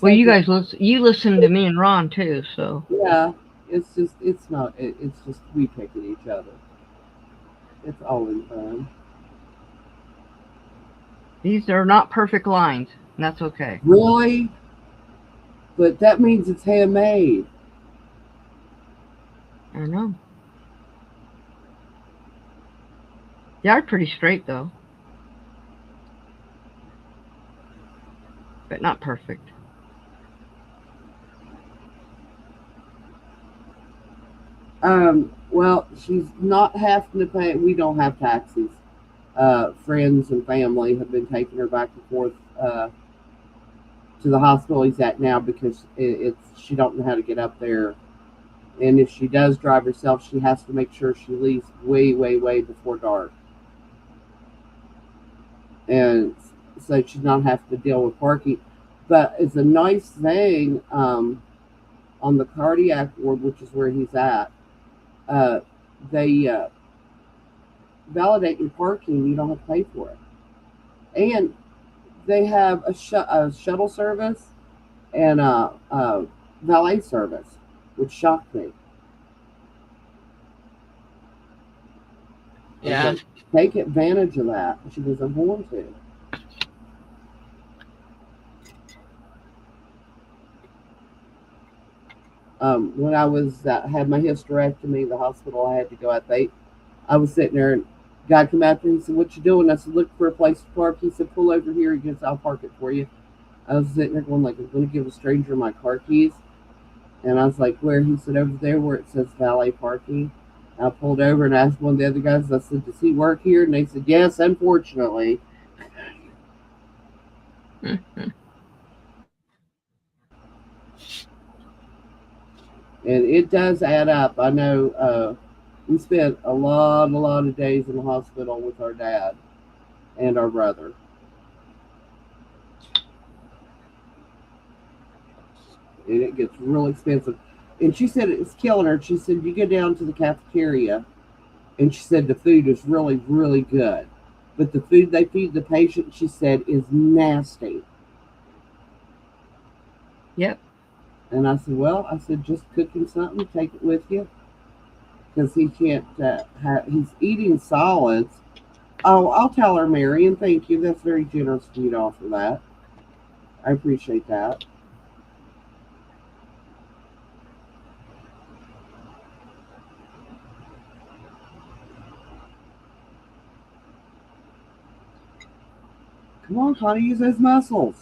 Well, you guys listen to me and Ron too, so yeah. It's not. It's just we pick at each other. It's all in fun. these are not perfect lines, and that's okay. Really? But that means it's handmade. I know. They are pretty straight though, but not perfect. Well, she's not having to pay. We don't have taxis. Friends and family have been taking her back and forth to the hospital he's at now because it's she don't know how to get up there. And if she does drive herself, she has to make sure she leaves way, way, way before dark. And so she's not having to deal with parking. But it's a nice thing on the cardiac ward, which is where he's at. Uh, they validate your parking. You don't have to pay for it. And they have a shuttle service and a valet service, which shocked me. Yeah. Like, take advantage of that. She goes, I'm going to. When I was had my hysterectomy, the hospital I had to go at, I was sitting there and guy come out there. He said, "What you doing?" I said, "Look for a place to park." He said, "Pull over here." He goes, "I'll park it for you." I was sitting there going like, "I'm going to give a stranger my car keys," and I was like, "Where?" He said, "Over there where it says valet parking." I pulled over and asked one of the other guys. I said, "Does he work here?" And they said, "Yes, unfortunately." And it does add up. I know we spent a lot of days in the hospital with our dad and our brother. And it gets real expensive. And she said it's killing her. She said, you go down to the cafeteria, and she said the food is really, really good. But the food they feed the patient, she said, is nasty. Yep. And I said, well, I said, just cook him something, take it with you. Because he can't, he's eating solids. Oh, I'll tell her, Mary, and thank you. That's very generous of you to offer that. I appreciate that. Come on, Connie, use those muscles.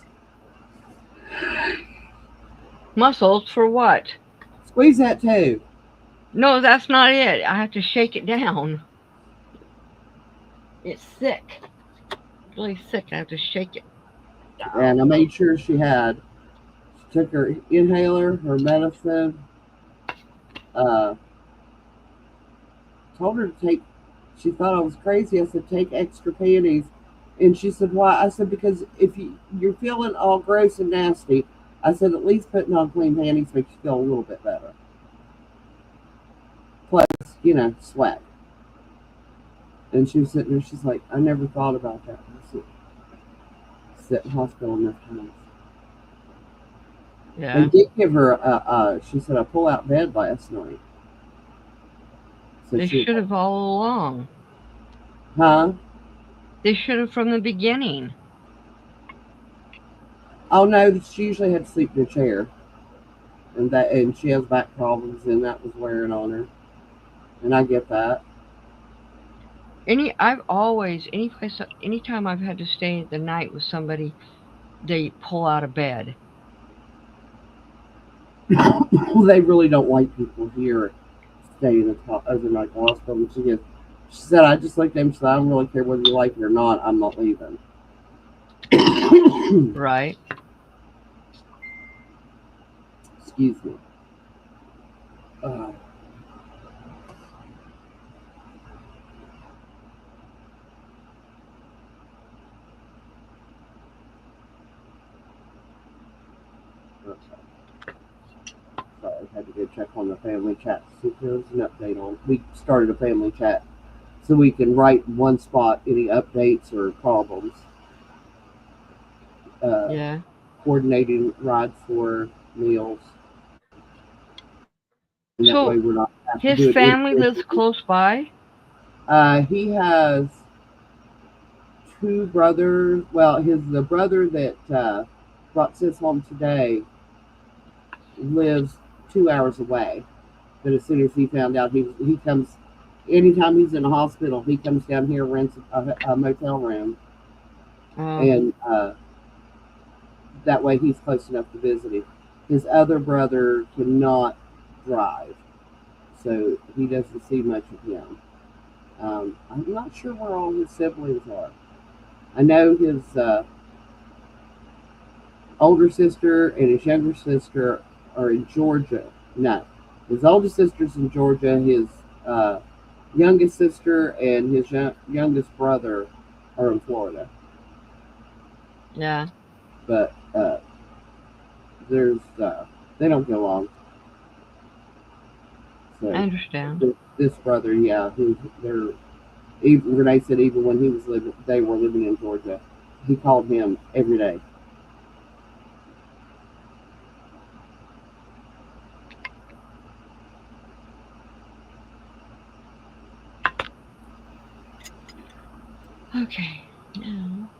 Muscles for what? Squeeze that toe. No, that's not it. I have to shake it down. It's sick. It's really sick. I have to shake it And I down. made sure she took her inhaler, her medicine, uh, told her to take, she thought I was crazy. I said, take extra panties. And she said, why? I said, because if you're feeling all gross and nasty, I said, at least putting on clean panties makes you feel a little bit better. Plus, sweat. And she was sitting there, she's like, I never thought about that. I said, sit in hospital enough times. They Yeah. did give her she said, I pull out bed last night. So They she, should have all along. huh? They should have from the beginning. Oh no, she usually had to sleep in a chair. And she has back problems and that was wearing on her. And I get that. I've always, anytime I've had to stay the night with somebody, they pull out of bed. They really don't like people here staying overnight in the hospital. And she said, I just looked at him and said, I don't really care whether you like it or not, I'm not leaving. Right. Excuse me. Uh, Okay. Sorry, I had to go check on the family chat. See if there was an update on. We started a family chat so we can write in one spot any updates or problems. Yeah. Coordinating rides for meals, and that way So we're not have to his do it family lives individually. close by. He has two brothers. Well, the brother that brought Sis home today lives 2 hours away. But as soon as he found out, he comes anytime he's in a hospital. He comes down here, rents a motel room, Oh, and that way he's close enough to visit him. His other brother cannot drive, so he doesn't see much of him. I'm not sure where all his siblings are. I know his older sister and his younger sister are in Georgia. No, his oldest sister's in Georgia. His uh, youngest sister and his youngest brother are in Florida. yeah. But there's they don't get along. I So understand. this brother, yeah, they're even Renee said even when they were living in Georgia, he called him every day. Okay. Now,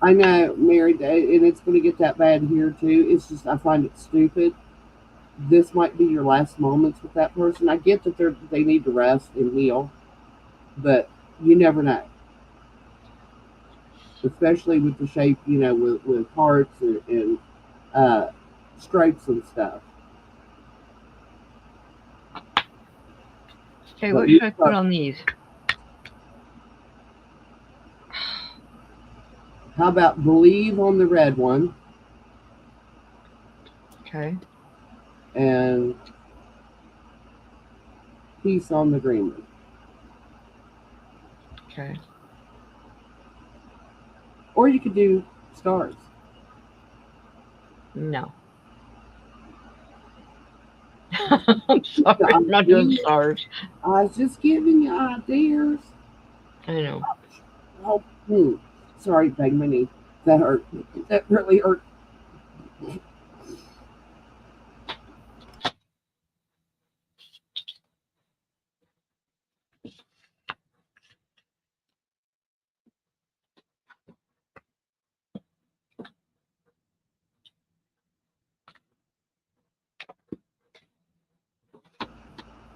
I know, Mary, and it's going to get that bad here too. It's just I find it stupid. This might be your last moments with that person. I get that they need to rest and heal, but you never know. Especially with the shape, with hearts and uh, stripes and stuff. okay, But what you should I put start, on these? how about believe on the red one Okay. and peace on the green one? Okay. Or you could do stars. No. I'm sorry, I'm not doing stars. I was just giving you ideas. I know. Oh, sorry, bang my knee. That hurt. That really hurt.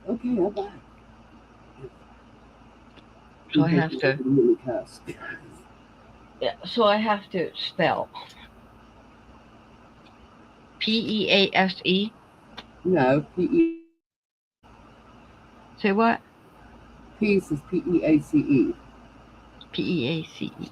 Okay, I'm back. So I have to. Really cuss. Yeah. So I have to spell Pease. No, Say what? peace is Peace. Peace.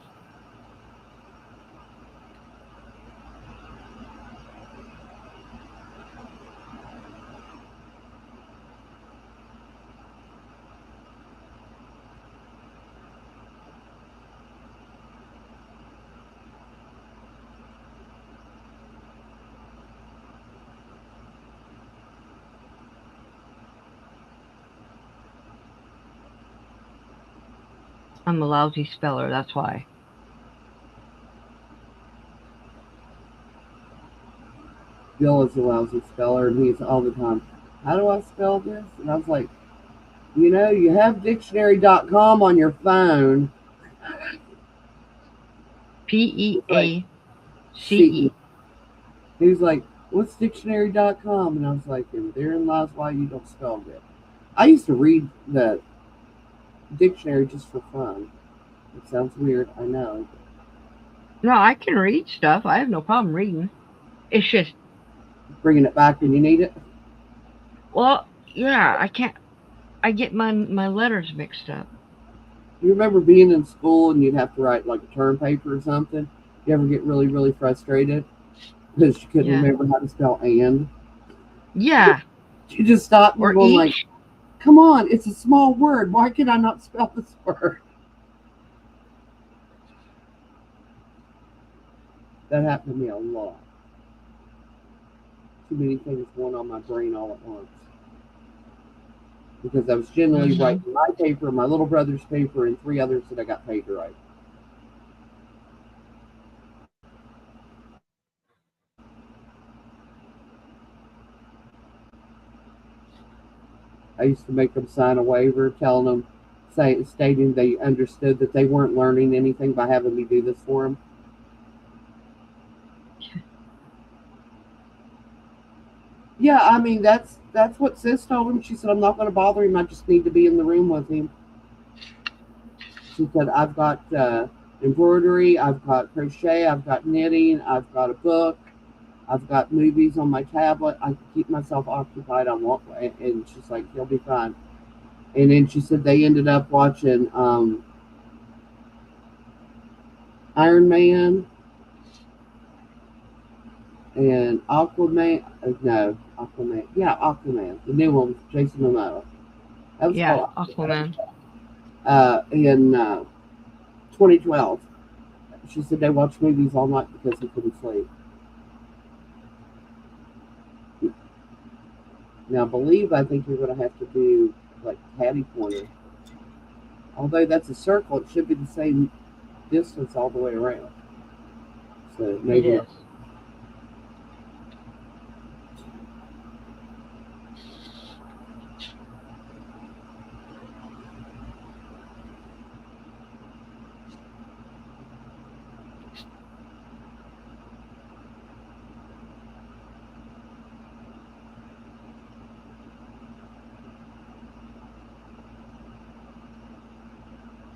I'm a lousy speller. That's why. Bill is a lousy speller, and he's all the time, how do I spell this? And I was like, you have dictionary.com on your phone. He's like, Peace. CE. He was like, what's dictionary.com? And I was like, and therein lies why you don't spell good. I used to read the dictionary just for fun. It sounds weird, I know. No, I can read stuff. I have no problem reading. It's just, Bringing it back when you need it. well, yeah, I can't. I get my letters mixed up. You remember being in school and you'd have to write like a term paper or something? You ever get really, really frustrated because you couldn't Yeah. remember how to spell and? Yeah. You just stop and Or you're going like, each. come on, it's a small word. Why can I not spell this word? That happened to me a lot. too many things going on in my brain all at once. Because I was generally Mhm. writing my paper, my little brother's paper, and 3 others that I got paid to write. I used to make them sign a waiver telling them, stating they understood that they weren't learning anything by having me do this for them. Yeah, I mean that's what Sis told him. She said, "I'm not going to bother him. I just need to be in the room with him." She said, "I've got embroidery, I've got crochet, I've got knitting, I've got a book, I've got movies on my tablet. I can keep myself occupied on what." And she's like, "You'll be fine." And then she said they ended up watching Iron Man and Aquaman. No, Aquaman. Yeah, Aquaman. The new one, Jason Momoa. That was Yeah, called Aquaman. in 2012. She said they watched movies all night because he couldn't sleep. Now, I think you're going to have to do like catty corner. Although that's a circle, it should be the same distance all the way around. So It maybe is. not.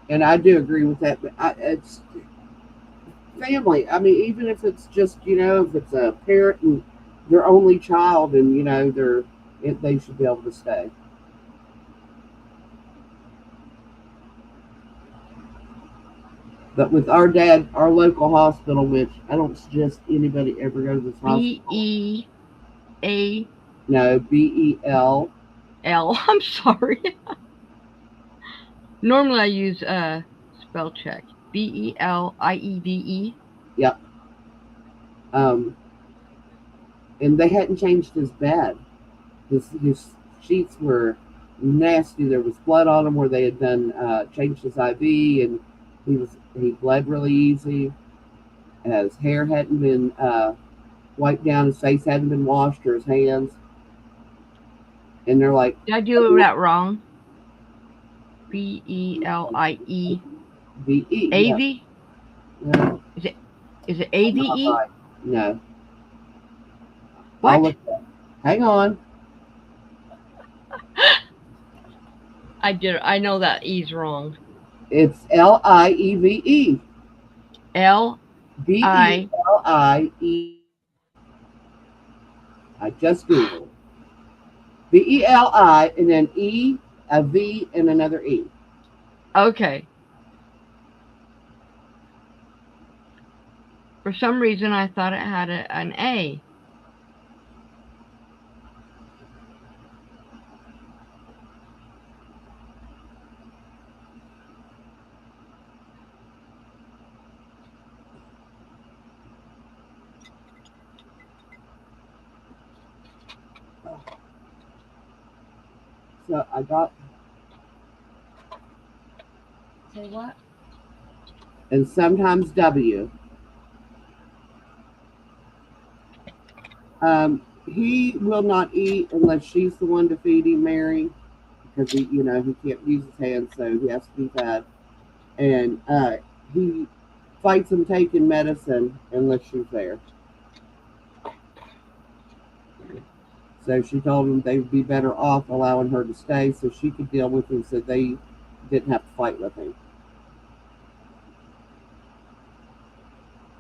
And I do agree with that. But it's family. I mean, even if it's just if it's a parent and their only child, and they should be able to stay. But with our dad, our local hospital, which I don't suggest anybody ever go to this hospital. Beal. No, BEL. I'm sorry. Normally I use spell check. Believe. Yep. Um, and they hadn't changed his bed. His sheets were nasty. There was blood on them where they had done changed his IV, and he bled really easy. His hair hadn't been wiped down. His face hadn't been washed or his hands. And they're like, Did I do that wrong? Belie. VE. Yeah. Av? No, Is it Ave? not right. No. I'll What? look at it. Hang on. I know that E's wrong. It's LIEVE. L I. BELIE. I just Googled. BELI and then E, a V, and another E. Okay. For some reason I thought it had an A. So I got, Say what? and sometimes W. He will not eat unless she's the one to feed him, Mary, because he can't use his hands, so he has to be fed. And he fights him taking medicine unless she's there. So she told him they would be better off allowing her to stay so she could deal with him, so they didn't have to fight with him.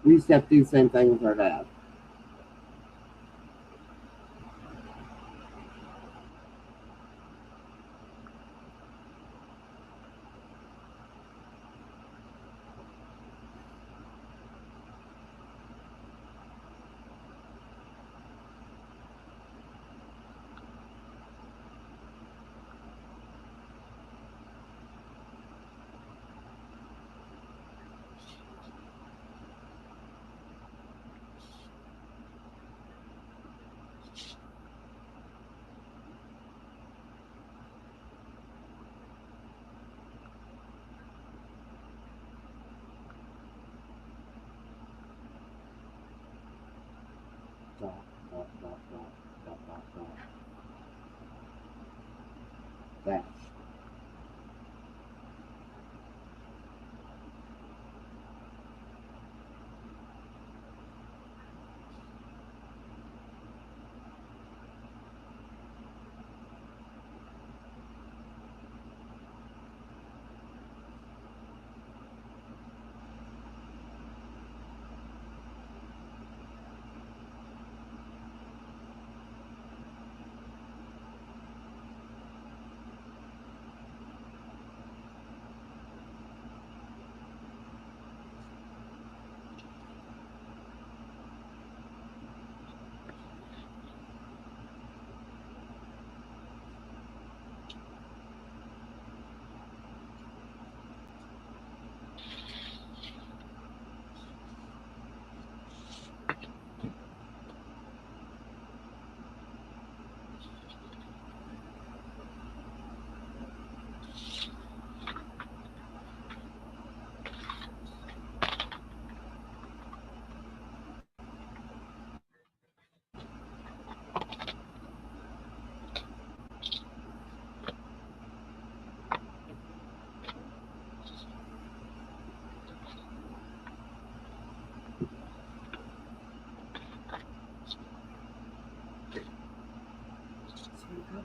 We used to have to do the same thing with our dad. dash.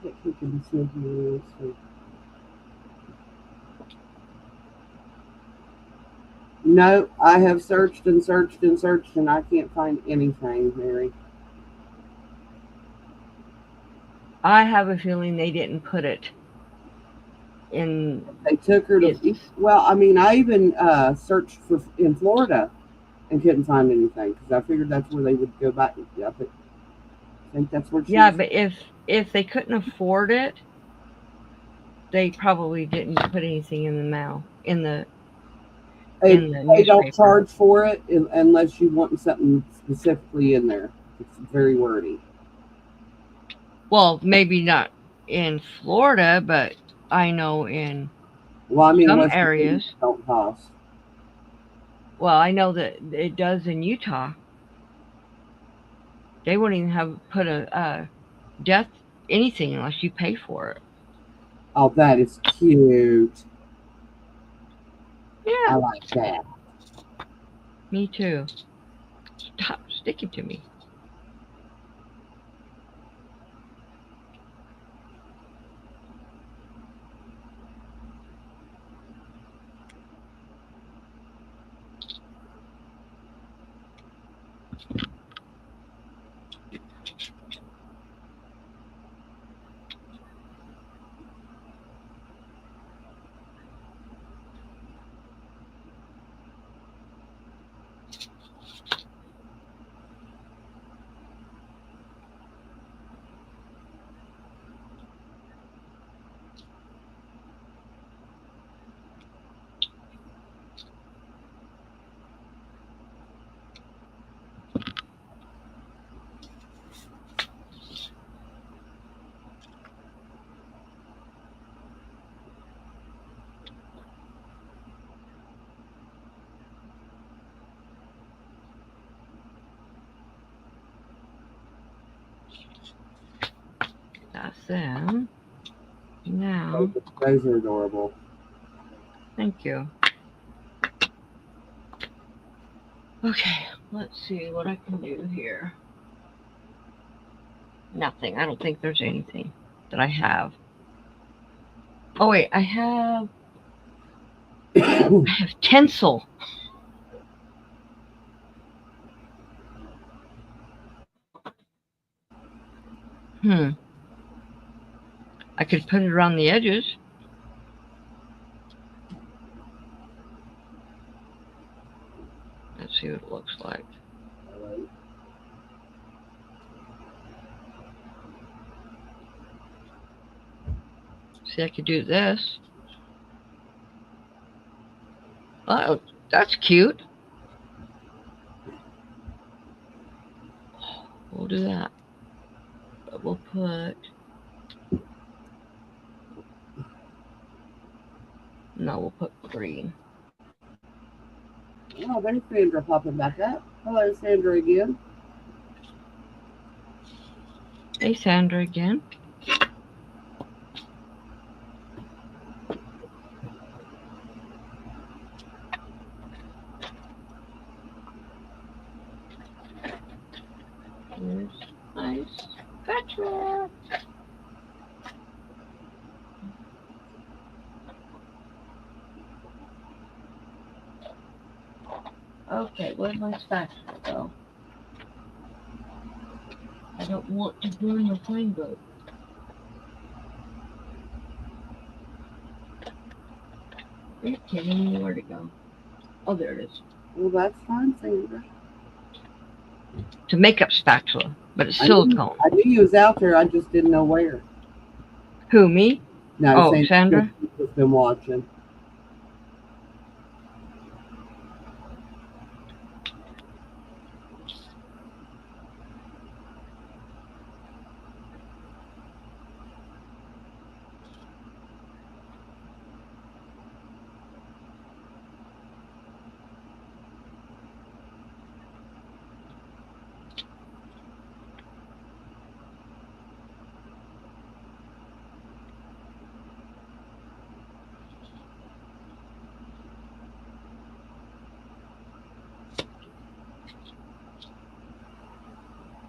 That he can see here, so. No, I have searched and searched and searched, and I can't find anything, Mary. I have a feeling they didn't put it in. They took her to. Well, I mean, I even searched for in Florida and couldn't find anything because I figured that's where they would go back. I think that's where. Yeah, but if they couldn't afford it, they probably didn't put anything in the mail in the. They don't charge for it unless you want something specifically in there. It's very wordy. Well, maybe not in Florida, but I know in some West areas don't cost. Well, I know that it does in Utah. They wouldn't even have put a death anything unless you pay for it. Oh, that is cute. Yeah, I like that. Me too. Stop sticking to me. That's them. Now. Those are adorable. Thank you. Okay, let's see what I can do here. Nothing. I don't think there's anything that I have. Oh wait, I have tinsel. I could put it around the edges. Let's see what it looks like. See, I could do this. Oh, that's cute. We'll do that. But we'll put... No, we'll put green. Oh, there's Sandra popping back up. Hello, Sandra again. Hey, Sandra again. spatula. Okay, where's my spatula go? I don't want to burn the finger. Are you kidding me? Where'd it go? Oh, there it is. Well, that's fine, Sandra. It's a makeup spatula, but it's I silicone. knew you was out there. I just didn't know where. Who, me? No, Oh, Sandra? Has been watching.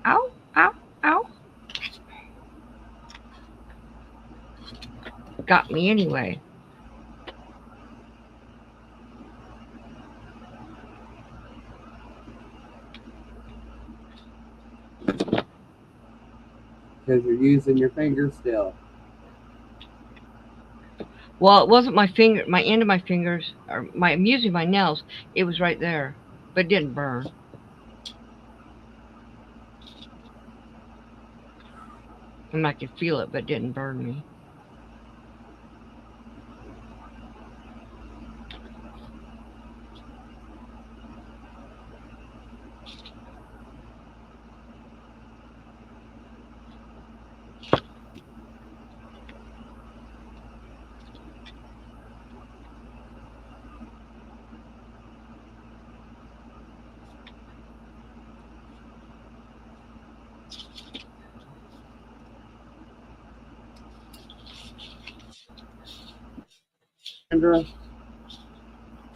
Ow, ow, ow. Got me anyway. Because you're using your finger still. Well, it wasn't my finger, my end of my fingers, or I'm using my nails. It was right there, but it didn't burn. And I could feel it, but it didn't burn me.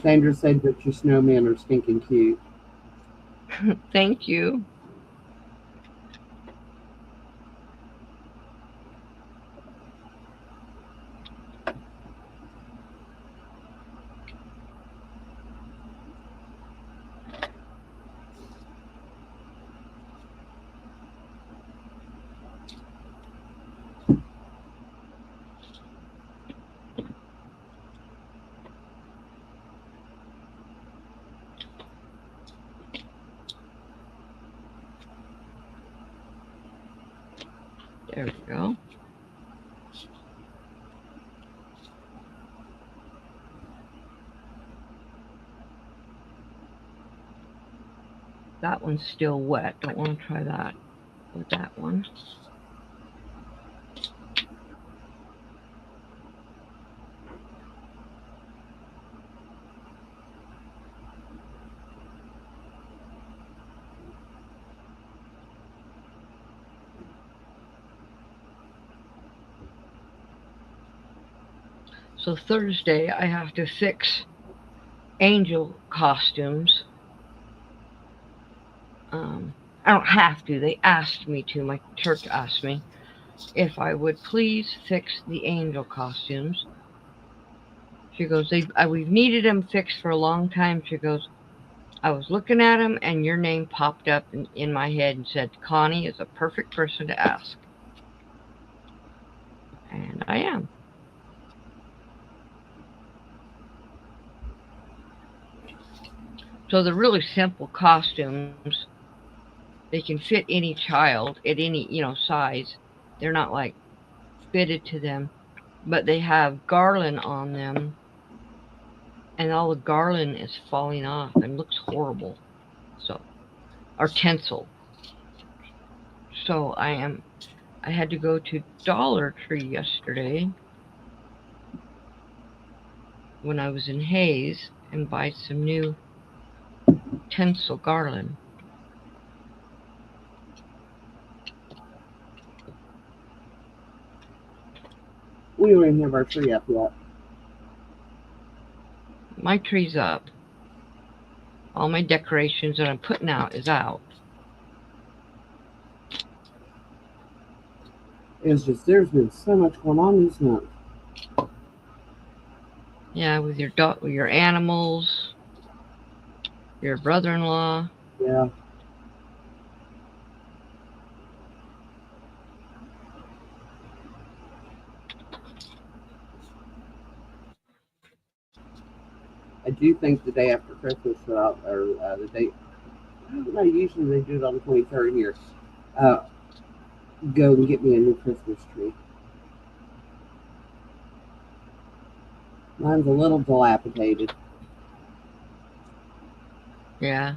Sandra said that your snowmen are stinking cute. Thank you. There we go. That one's still wet. Don't want to try that with that one. So Thursday I have to fix angel costumes. I don't have to. They asked me to. My church asked me if I would please fix the angel costumes. She goes, we've needed them fixed for a long time. She goes, I was looking at them and your name popped up in my head and said, Connie is a perfect person to ask. And I am. So they're really simple costumes. They can fit any child at any, size. They're not like fitted to them, but they have garland on them, and all the garland is falling off and looks horrible. So, or tinsel. So I had to go to Dollar Tree yesterday when I was in Hayes and buy some new tinsel garland. We don't even have our tree up yet. My tree's up. All my decorations that I'm putting out is out. It's just there's been so much going on this month. Yeah, with your dog, with your animals, your brother-in-law. Yeah. I do think the day after Christmas, or the day, I don't know, usually they do it on the 23rd here. Uh, Go and get me a new Christmas tree. Mine's a little dilapidated. Yeah.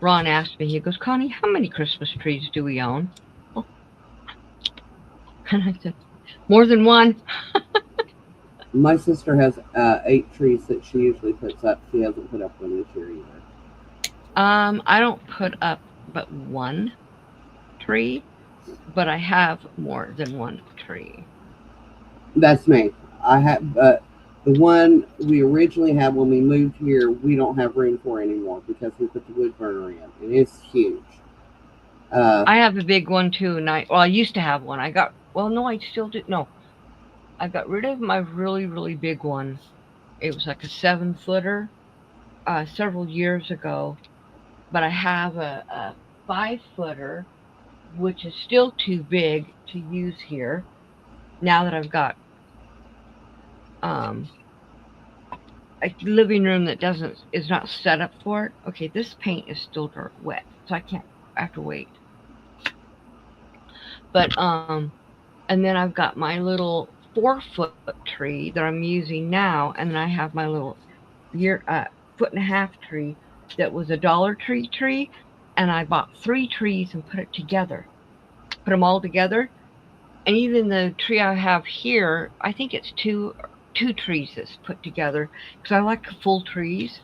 Ron asked me, he goes, Connie, how many Christmas trees do we own? And I said, more than one. My sister has 8 trees that she usually puts up. She hasn't put up one this year either. I don't put up but one tree, but I have more than one tree. That's me. I have, the one we originally had when we moved here, we don't have room for anymore because we put the wood burner in, and it's huge. I have a big one too, and I used to have one. No, I still do. No, I got rid of my really, really big one. It was like a 7-footer several years ago, but I have a 5-footer, which is still too big to use here. Now that I've got um, a living room that doesn't is not set up for it. Okay, this paint is still wet, so I can't. I have to wait. But and then I've got my little 4-foot tree that I'm using now, and then I have my little foot and a half tree that was a Dollar Tree, and I bought 3 trees and put them all together, and even the tree I have here, I think it's two trees that's put together because I like full trees.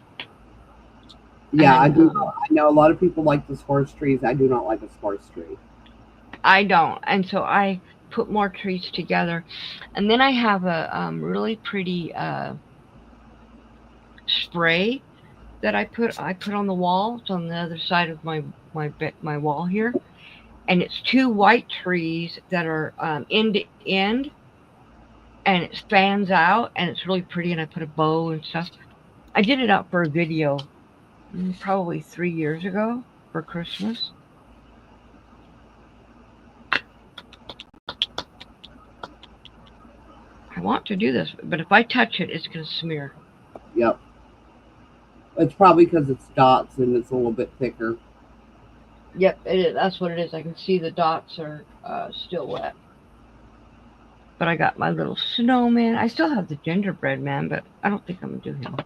Yeah, I And do. I know a lot of people like the sparse trees. I do not like a sparse tree. I don't, and so I put more trees together, and then I have a really pretty spray that I put on the wall. It's on the other side of my wall here, and it's 2 white trees that are end to end, and it fans out, and it's really pretty. And I put a bow and stuff. I did it up for a video probably 3 years ago for Christmas. I want to do this, but if I touch it, it's gonna smear. Yep. It's probably because it's dots and it's a little bit thicker. Yep, it is. That's what it is. I can see the dots are still wet. But I got my little snowman. I still have the gingerbread man, but I don't think I'm gonna do him.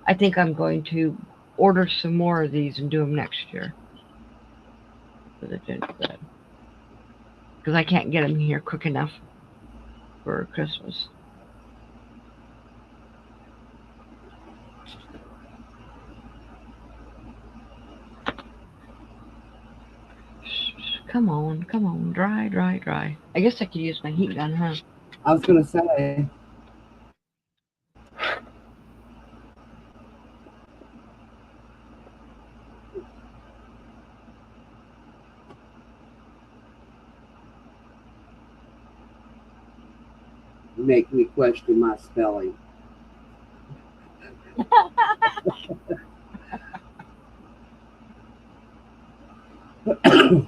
I think I'm going to order some more of these and do them next year for the gingerbread because I can't get them here quick enough for Christmas. Come on, dry, dry, dry. I guess I could use my heat gun, huh? I was gonna say, make me question my spelling. I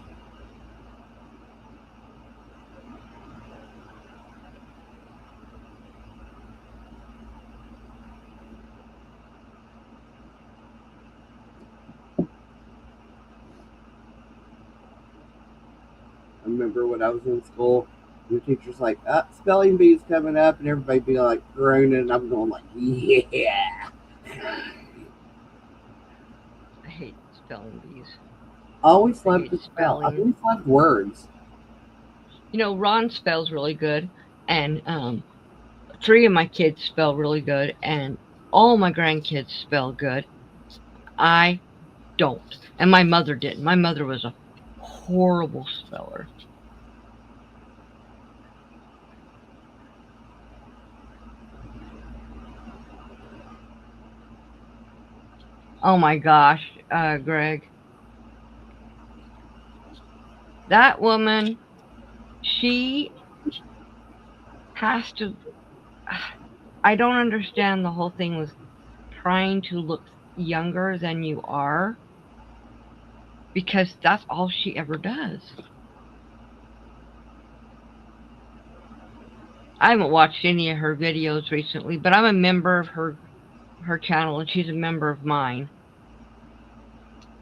remember when I was in school, the teacher's like, spelling bee's coming up, and everybody be like groaning, and I'm going like, yeah. I hate spelling bees. I always I loved hate to spell. I spelling. always loved words. You know, Ron spells really good, and 3 of my kids spell really good, and all my grandkids spell good. I don't, and my mother didn't. My mother was a horrible speller. Oh my gosh, Greg, that woman. she has to. I don't understand the whole thing with trying to look younger than you are, because that's all she ever does. I haven't watched any of her videos recently, but I'm a member of her channel and she's a member of mine.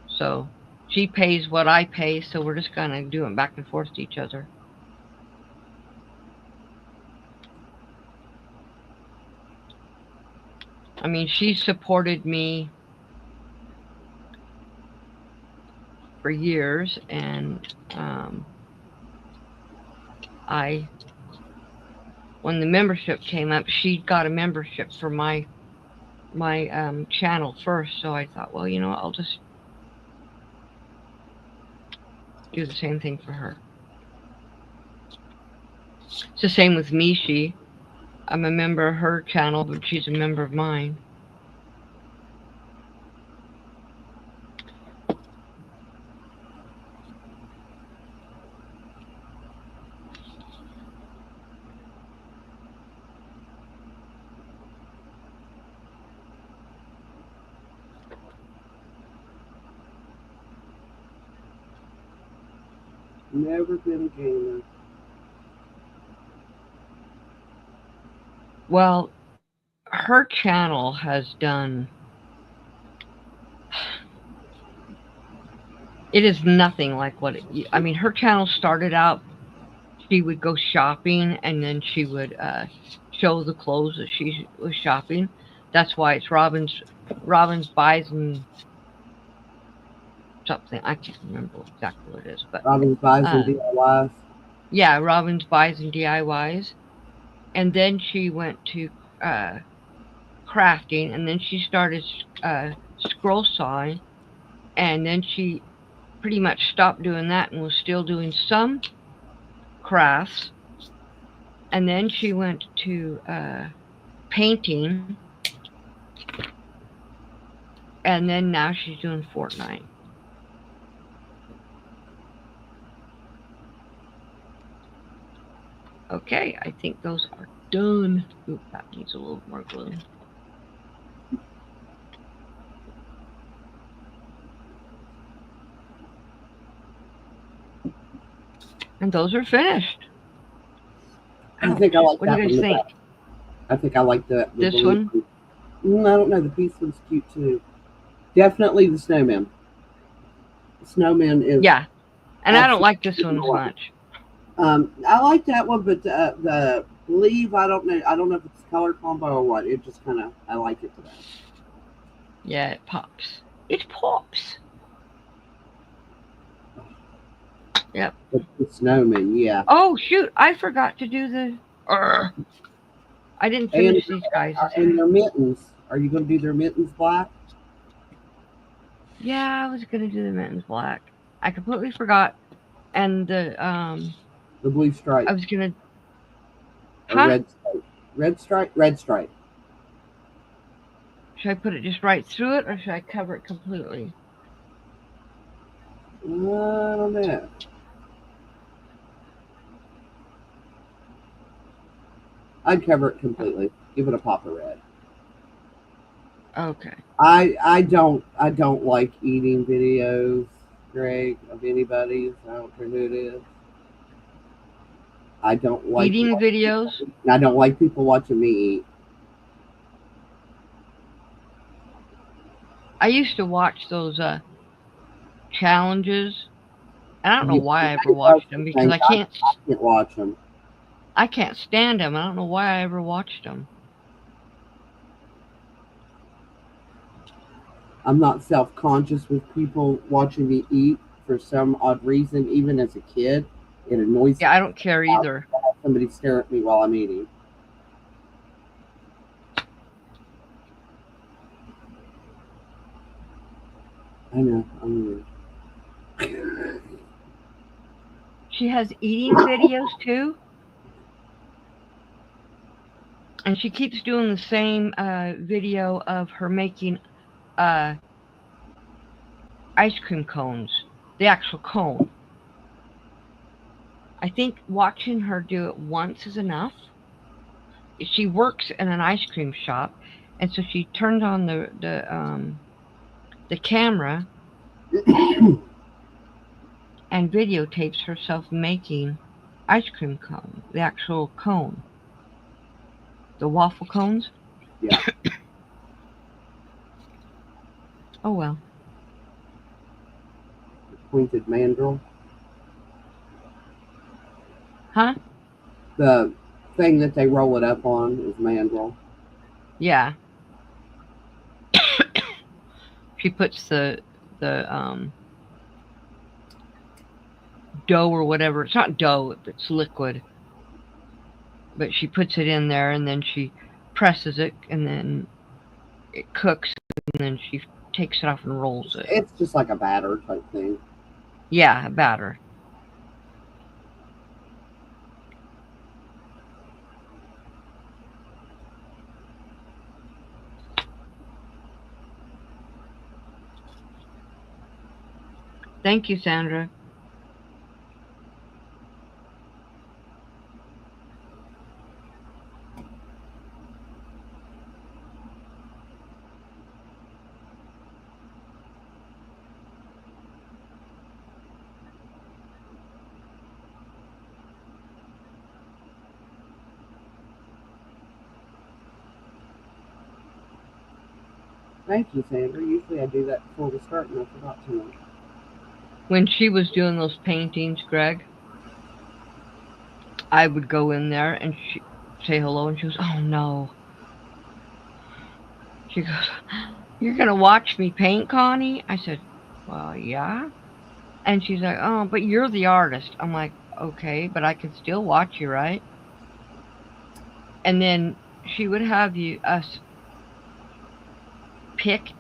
So she pays what I pay, so we're just gonna do it back and forth to each other. I mean, she supported me for years, and I, when the membership came up, she got a membership for my channel first. So I thought, well, you know what, I'll just do the same thing for her. It's the same with Mishi. I'm a member of her channel, but she's a member of mine. Never been a gamer. Well, her channel has done. It is nothing like what I mean. Her channel started out. She would go shopping, and then she would show the clothes that she was shopping. That's why it's Robin's buys and something. I can't remember exactly what it is, but Robin's buys and DIYs. Yeah, Robin's buys and DIYs. And then she went to crafting, and then she started scroll sawing, and then she pretty much stopped doing that and was still doing some crafts. And then she went to painting, and then now she's doing Fortnite. Okay, I think those are done. Oop, that needs a little more glue. And those are finished. I think I like What that do you guys one. think? I think I like the This blue one? I don't know. The piece one's cute too. Definitely the snowman. The snowman is. Yeah, and I don't like this one as much. I like that one, but the believe I don't know. I don't know if it's color combo or what. It just kind of I like it for that. Yeah, it pops. It pops. Yep. The snowman, yeah. Oh shoot! I forgot to do the. I didn't finish these guys. And their mittens. Are you going to do their mittens black? Yeah, I was gonna do the mittens black. I completely forgot. And the blue stripe. I was gonna. Red stripe. Red stripe. Red stripe. Should I put it just right through it, or should I cover it completely? I don't know. I'd cover it completely. Give it a pop of red. Okay. I don't like eating videos, Greg, of anybody's. I don't care who it is. I don't like eating videos. I don't like people watching me eat. I used to watch those challenges. And I don't know why I ever watched them, because I can't watch them. I can't stand them. I don't know why I ever watched them. I'm not self-conscious with people watching me eat for some odd reason. Even as a kid, it annoys me. Yeah, I don't care either. Somebody stare at me while I'm eating. I know. She has eating videos too. And she keeps doing the same video of her making ice cream cones. The actual cone. I think watching her do it once is enough. She works in an ice cream shop, and so she turns on the camera and videotapes herself making ice cream cone, the actual cone, the waffle cones. Yeah. Oh well. Pointed mandrel. Huh? The thing that they roll it up on is mandrel. Yeah. She puts the dough or whatever. It's not dough, it's liquid. But she puts it in there and then she presses it and then it cooks and then she takes it off and rolls it. It's just like a batter type thing. Yeah, a batter. Thank you, Sandra. Thank you, Sandra. Usually I do that before we start, and I forgot to. When she was doing those paintings, Greg, I would go in there and she say hello and she goes, "Oh no." She goes, "You're gonna watch me paint, Connie?" I said, "Well, yeah." And she's like, "Oh, but you're the artist." I'm like, "Okay, but I can still watch you, right?" And then she would have us pick,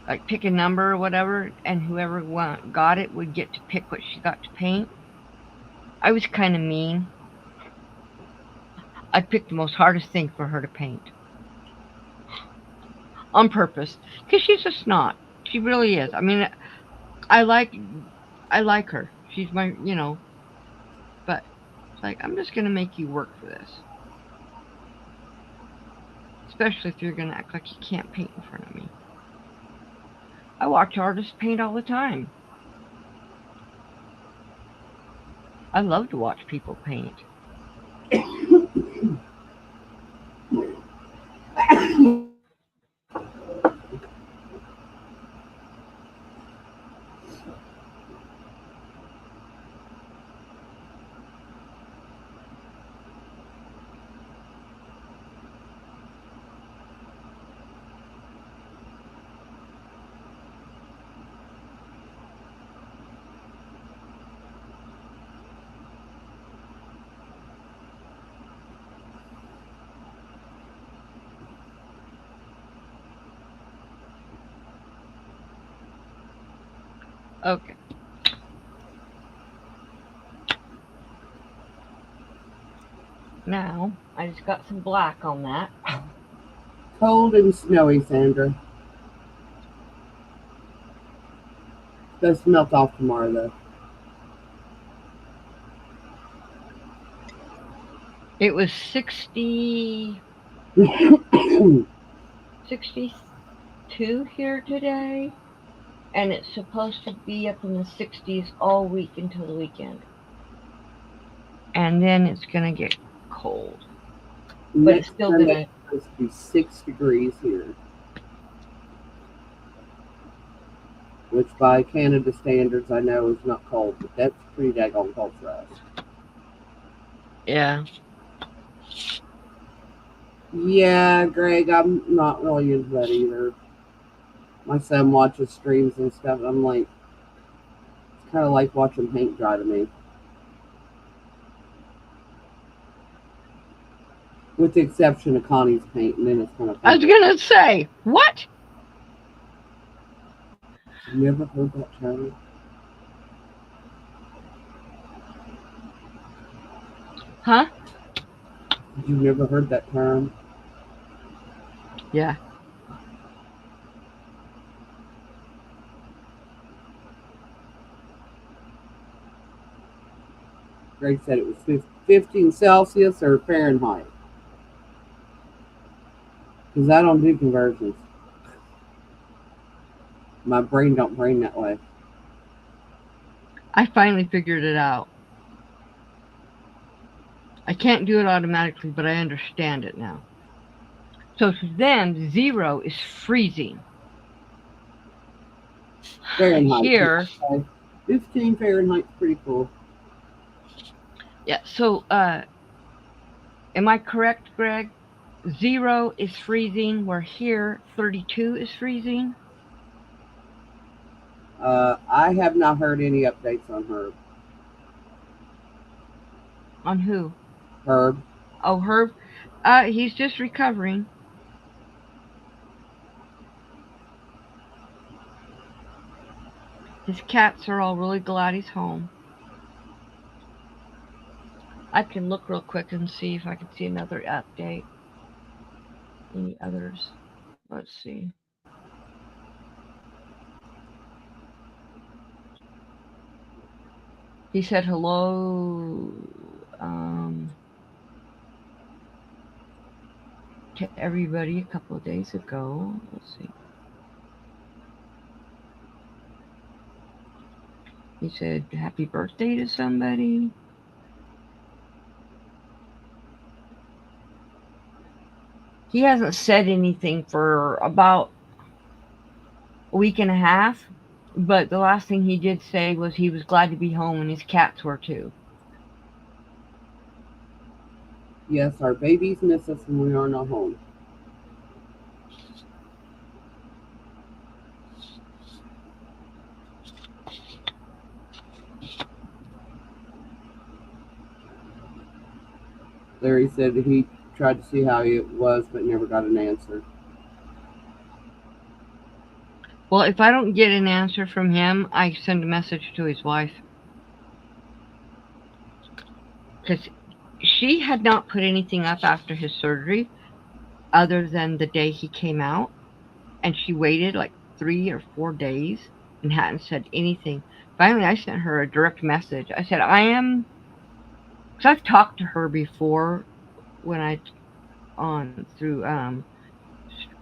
like pick a number or whatever, and whoever got it would get to pick what she got to paint. I was kind of mean. I picked the most hardest thing for her to paint on purpose because she's a snot. She really is. I mean, I like I like her. She's my, but it's like I'm just gonna make you work for this, especially if you're gonna act like you can't paint in front of me. I watch artists paint all the time. I love to watch people paint. Okay. Now I just got some black on that. Cold and snowy, Sandra. Supposed to melt off tomorrow, though. It was 60, 62 here today, and it's supposed to be up in the 60s all week until the weekend. And then it's gonna get cold, but it's Next still Sunday gonna. it's supposed to be 6 degrees here, which by Canada standards I know is not cold, but that's pretty daggone cold for us. Yeah. Yeah, Greg, I'm not really into that either. My son watches streams and stuff, and I'm like, it's kind of like watching paint dry to me. With the exception of Connie's paint, and then it's kind of I was gonna say what? You ever heard that term? Huh? You never heard that term? Yeah. Greg said it was 15 Celsius or Fahrenheit. Because I don't do conversions. My brain don't brain that way. I finally figured it out. I can't do it automatically, but I understand it now. So to them, 0 is freezing. Fahrenheit. Here, Okay. 15 Fahrenheit's pretty cool. yeah. So, am I correct, Greg? 0 is freezing, where here 32 is freezing. I have not heard any updates on Herb. On who? Herb. Oh, Herb. He's just recovering. His cats are all really glad he's home. I can look real quick and see if I can see another update. Any others? Let's see. He said hello to everybody a couple of days ago. Let's see. He said happy birthday to somebody. He hasn't said anything for about a week and a half, but the last thing he did say was he was glad to be home and his cats were too. Yes, our babies miss us when we are not home. Larry said that he tried to see how it was, but never got an answer. Well, if I don't get an answer from him, I send a message to his wife. Because she had not put anything up after his surgery other than the day he came out. And she waited like 3 or 4 days and hadn't said anything. Finally, I sent her a direct message. I said, because I've talked to her before when I, through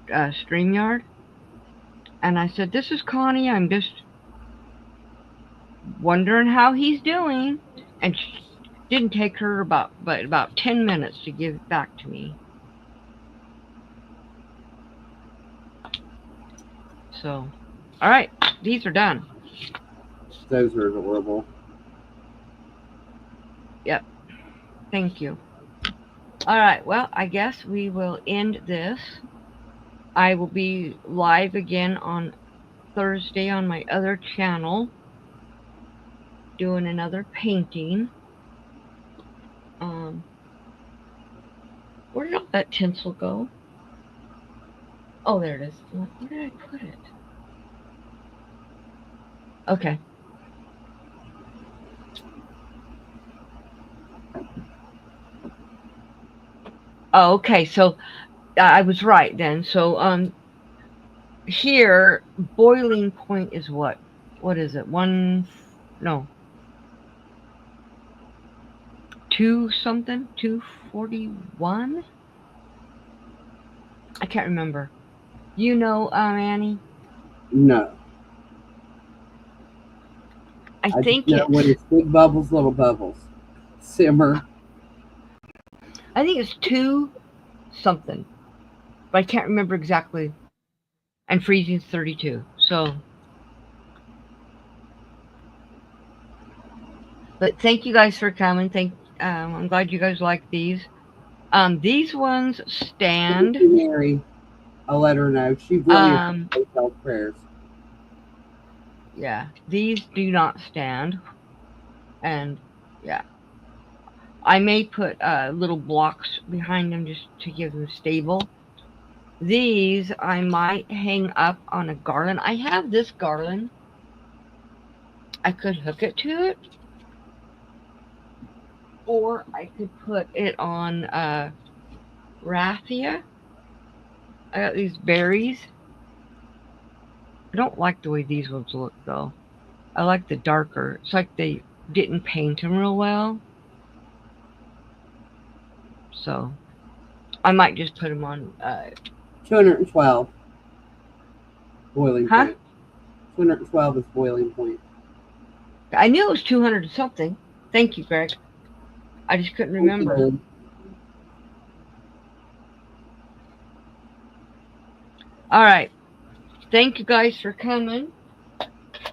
StreamYard. And I said, this is Connie. I'm just wondering how he's doing. And she didn't take her about 10 minutes to give it back to me. So, all right, these are done. Those are adorable. Yep. Thank you. All right, well, I guess we will end this. I will be live again on Thursday on my other channel doing another painting. Where did all that tinsel go? Oh, there it is. Where did I put it? Okay. Oh, okay. So I was right then. So here boiling point is what? What is it? 2 something? 241? I can't remember. You know, Annie? No. I think just know when it's big bubbles, little bubbles. Simmer. I think it's 2 something. But I can't remember exactly. And freezing's 32. So. But thank you guys for coming. I'm glad you guys like these. These ones stand. Mary, I'll let her know. She really appreciates prayers. Yeah, these do not stand, and yeah, I may put little blocks behind them just to give them stable. These I might hang up on a garland. I have this garland. I could hook it to it, or I could put it on raffia. I got these berries. I don't like the way these ones look though. I like the darker. It's like they didn't paint them real well. So I might just put them on. 212 boiling Huh? point. 212 is boiling point. I knew it was 200 something. Thank you, Greg. I just couldn't remember. Okay. All right. Thank you guys for coming.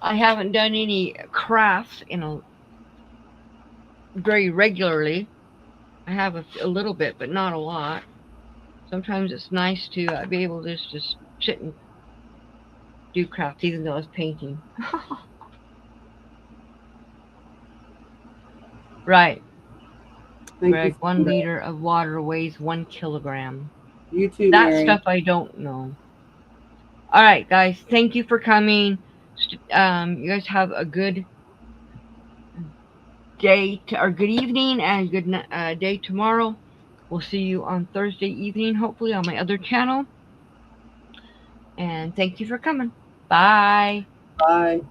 I haven't done any crafts in a very regularly. I have a little bit, but not a lot. Sometimes it's nice to be able to just sit and do crafts, even though it's painting. Right, Thank Greg. you. 1 liter of water weighs 1 kilogram. You too, That Mary. stuff I don't know. All right, guys. Thank you for coming. You guys have a good day or good evening and good day tomorrow. We'll see you on Thursday evening, hopefully, on my other channel. And thank you for coming. Bye. Bye.